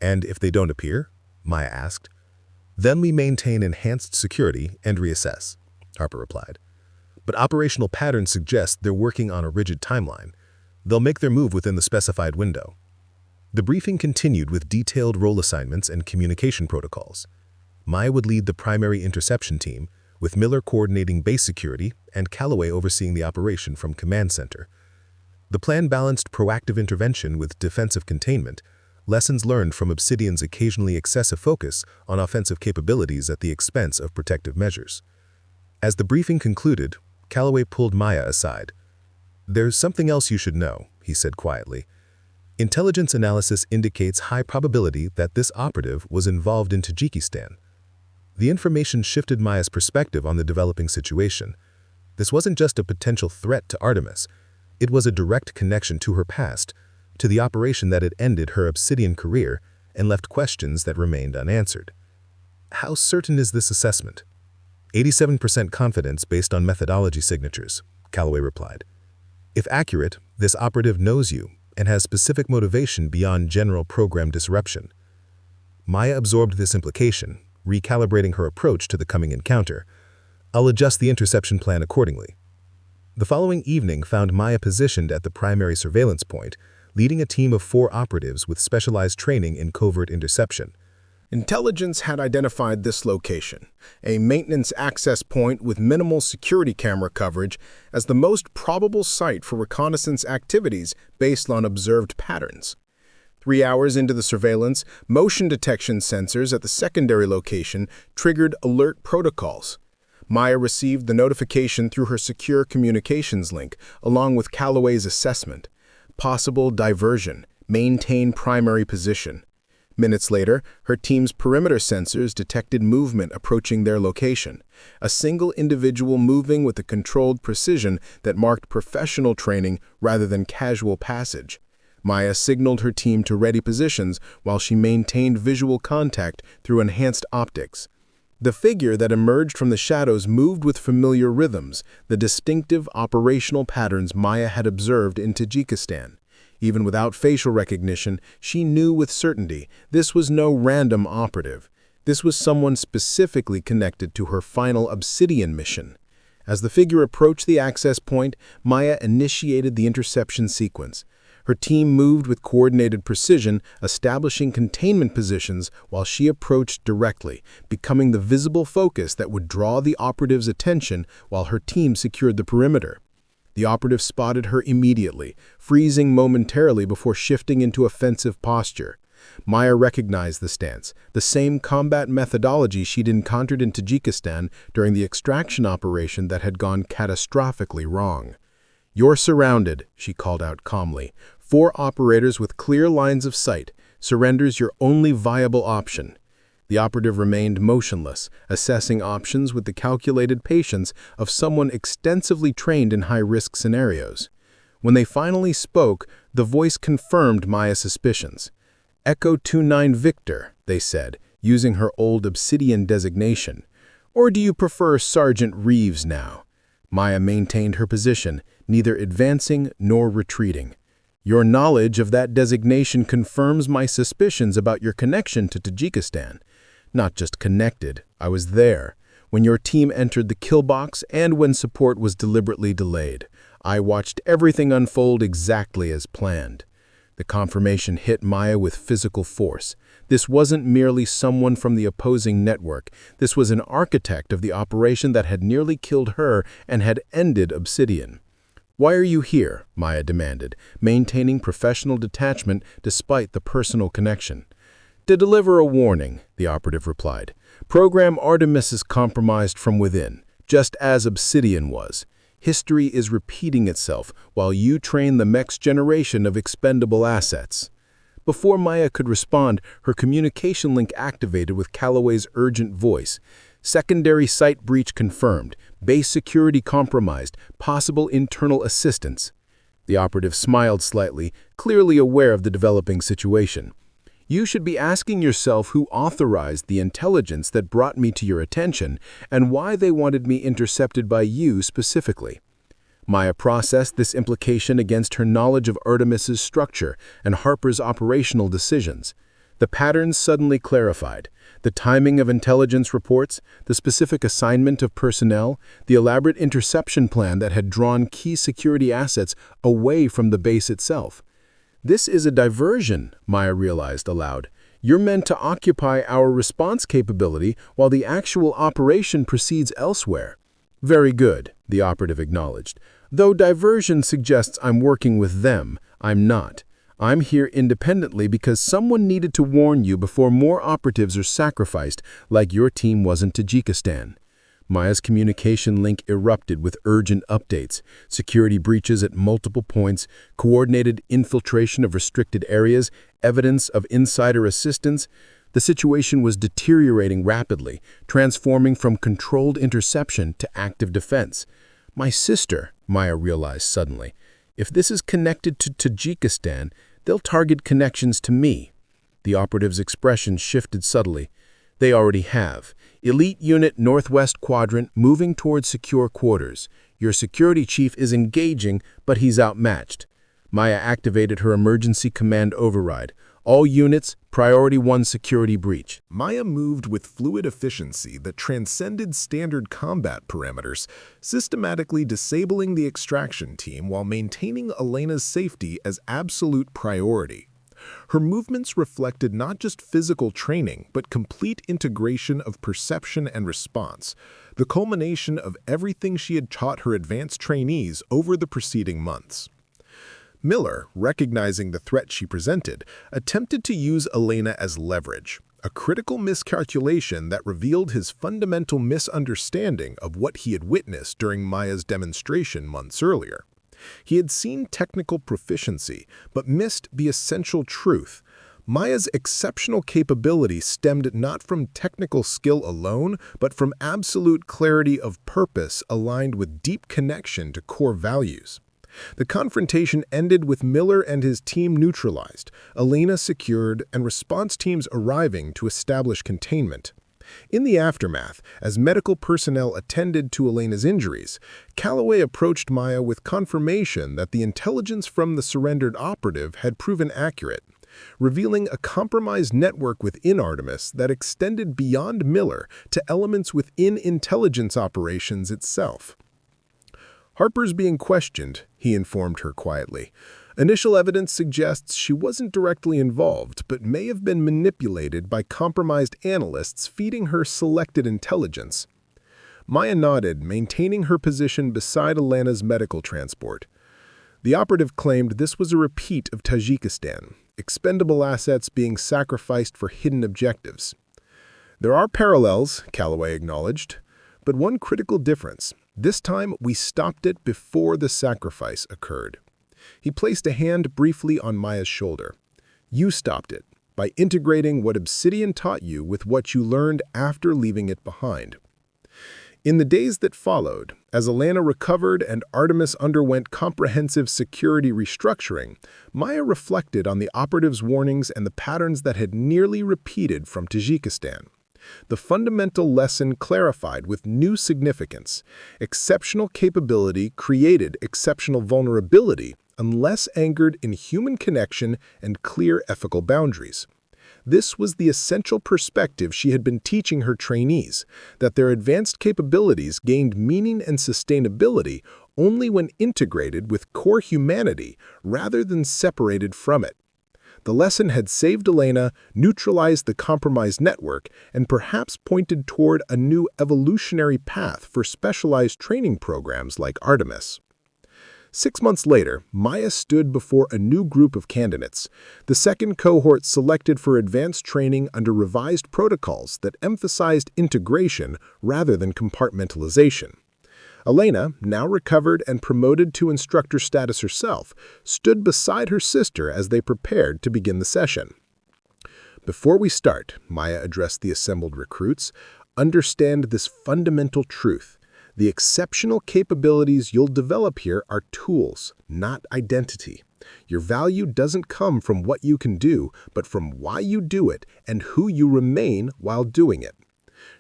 And if they don't appear, Maya asked, then we maintain enhanced security and reassess, Harper replied. But operational patterns suggest they're working on a rigid timeline. They'll make their move within the specified window. The briefing continued with detailed role assignments and communication protocols. Maya would lead the primary interception team, with Miller coordinating base security and Calloway overseeing the operation from command center. The plan balanced proactive intervention with defensive containment, lessons learned from Obsidian's occasionally excessive focus on offensive capabilities at the expense of protective measures. As the briefing concluded, Calloway pulled Maya aside. "There's something else you should know," he said quietly. "Intelligence analysis indicates high probability that this operative was involved in Tajikistan." The information shifted Maya's perspective on the developing situation. This wasn't just a potential threat to Artemis. It was a direct connection to her past, to the operation that had ended her Obsidian career and left questions that remained unanswered. "How certain is this assessment?" 87% confidence based on methodology signatures, Calloway replied. "If accurate, this operative knows you and has specific motivation beyond general program disruption." Maya absorbed this implication, recalibrating her approach to the coming encounter. "I'll adjust the interception plan accordingly." The following evening found Maya positioned at the primary surveillance point, leading a team of 4 operatives with specialized training in covert interception. Intelligence had identified this location, a maintenance access point with minimal security camera coverage, as the most probable site for reconnaissance activities based on observed patterns. 3 hours into the surveillance, motion detection sensors at the secondary location triggered alert protocols. Maya received the notification through her secure communications link, along with Calloway's assessment. Possible diversion, maintain primary position. Minutes later, her team's perimeter sensors detected movement approaching their location, a single individual moving with a controlled precision that marked professional training rather than casual passage. Maya signaled her team to ready positions while she maintained visual contact through enhanced optics. The figure that emerged from the shadows moved with familiar rhythms, the distinctive operational patterns Maya had observed in Tajikistan. Even without facial recognition, she knew with certainty this was no random operative. This was someone specifically connected to her final Obsidian mission. As the figure approached the access point, Maya initiated the interception sequence. Her team moved with coordinated precision, establishing containment positions while she approached directly, becoming the visible focus that would draw the operative's attention while her team secured the perimeter. The operative spotted her immediately, freezing momentarily before shifting into offensive posture. Maya recognized the stance, the same combat methodology she'd encountered in Tajikistan during the extraction operation that had gone catastrophically wrong. "You're surrounded," she called out calmly. 4 operators with clear lines of sight. Surrender's your only viable option. The operative remained motionless, assessing options with the calculated patience of someone extensively trained in high-risk scenarios. When they finally spoke, the voice confirmed Maya's suspicions. "Echo 29 Victor," they said, using her old Obsidian designation. "Or do you prefer Sergeant Reeves now?" Maya maintained her position, neither advancing nor retreating. Your knowledge of that designation confirms my suspicions about your connection to Tajikistan. Not just connected, I was there. When your team entered the kill box and when support was deliberately delayed, I watched everything unfold exactly as planned. The confirmation hit Maya with physical force. This wasn't merely someone from the opposing network. This was an architect of the operation that had nearly killed her and had ended Obsidian. "Why are you here?" Maya demanded, maintaining professional detachment despite the personal connection. "To deliver a warning," the operative replied. "Program Artemis is compromised from within, just as Obsidian was. History is repeating itself while you train the next generation of expendable assets." Before Maya could respond, her communication link activated with Calloway's urgent voice. "Secondary site breach confirmed. Base security compromised. Possible internal assistance." The operative smiled slightly, clearly aware of the developing situation. "You should be asking yourself who authorized the intelligence that brought me to your attention and why they wanted me intercepted by you specifically." Maya processed this implication against her knowledge of Artemis's structure and Harper's operational decisions. The patterns suddenly clarified. The timing of intelligence reports, the specific assignment of personnel, the elaborate interception plan that had drawn key security assets away from the base itself. "This is a diversion," Maya realized aloud. "You're meant to occupy our response capability while the actual operation proceeds elsewhere." "Very good," the operative acknowledged. "Though diversion suggests I'm working with them, I'm not. I'm here independently because someone needed to warn you before more operatives are sacrificed, like your team was in Tajikistan." Maya's communication link erupted with urgent updates, security breaches at multiple points, coordinated infiltration of restricted areas, evidence of insider assistance. The situation was deteriorating rapidly, transforming from controlled interception to active defense. "My sister," Maya realized suddenly. "If this is connected to Tajikistan, they'll target connections to me." The operative's expression shifted subtly. "They already have. Elite Unit Northwest Quadrant moving towards secure quarters. Your security chief is engaging, but he's outmatched." Maya activated her emergency command override. "All units, Priority 1 security breach." Maya moved with fluid efficiency that transcended standard combat parameters, systematically disabling the extraction team while maintaining Elena's safety as absolute priority. Her movements reflected not just physical training, but complete integration of perception and response, the culmination of everything she had taught her advanced trainees over the preceding months. Miller, recognizing the threat she presented, attempted to use Elena as leverage, a critical miscalculation that revealed his fundamental misunderstanding of what he had witnessed during Maya's demonstration months earlier. He had seen technical proficiency, but missed the essential truth. Maya's exceptional capability stemmed not from technical skill alone, but from absolute clarity of purpose aligned with deep connection to core values. The confrontation ended with Miller and his team neutralized, Elena secured, and response teams arriving to establish containment. In the aftermath, as medical personnel attended to Elena's injuries, Calloway approached Maya with confirmation that the intelligence from the surrendered operative had proven accurate, revealing a compromised network within Artemis that extended beyond Miller to elements within intelligence operations itself. "Harper's being questioned," he informed her quietly. "Initial evidence suggests she wasn't directly involved, but may have been manipulated by compromised analysts feeding her selected intelligence." Maya nodded, maintaining her position beside Elena's medical transport. The operative claimed this was a repeat of Tajikistan, expendable assets being sacrificed for hidden objectives. "There are parallels," Calloway acknowledged, "but one critical difference. This time, we stopped it before the sacrifice occurred." He placed a hand briefly on Maya's shoulder. "You stopped it, by integrating what Obsidian taught you with what you learned after leaving it behind." In the days that followed, as Elena recovered and Artemis underwent comprehensive security restructuring, Maya reflected on the operative's warnings and the patterns that had nearly repeated from Tajikistan. The fundamental lesson clarified with new significance. Exceptional capability created exceptional vulnerability unless anchored in human connection and clear ethical boundaries. This was the essential perspective she had been teaching her trainees, that their advanced capabilities gained meaning and sustainability only when integrated with core humanity rather than separated from it. The lesson had saved Elena, neutralized the compromised network, and perhaps pointed toward a new evolutionary path for specialized training programs like Artemis. 6 months later, Maya stood before a new group of candidates, the second cohort selected for advanced training under revised protocols that emphasized integration rather than compartmentalization. Elena, now recovered and promoted to instructor status herself, stood beside her sister as they prepared to begin the session. "Before we start," Maya addressed the assembled recruits, "understand this fundamental truth. The exceptional capabilities you'll develop here are tools, not identity. Your value doesn't come from what you can do, but from why you do it and who you remain while doing it."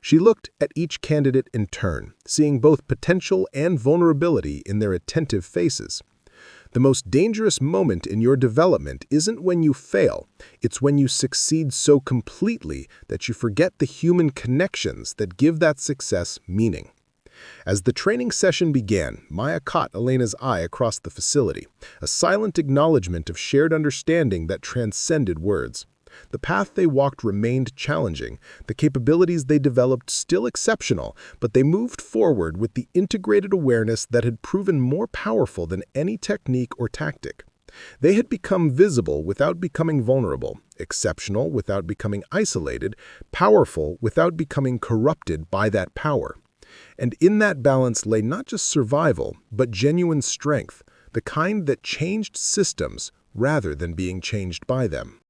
She looked at each candidate in turn, seeing both potential and vulnerability in their attentive faces. The most dangerous moment in your development isn't when you fail, it's when you succeed so completely that you forget the human connections that give that success meaning. As the training session began, Maya caught Elena's eye across the facility, a silent acknowledgement of shared understanding that transcended words. The path they walked remained challenging, the capabilities they developed still exceptional, but they moved forward with the integrated awareness that had proven more powerful than any technique or tactic. They had become visible without becoming vulnerable, exceptional without becoming isolated, powerful without becoming corrupted by that power. And in that balance lay not just survival, but genuine strength, the kind that changed systems rather than being changed by them.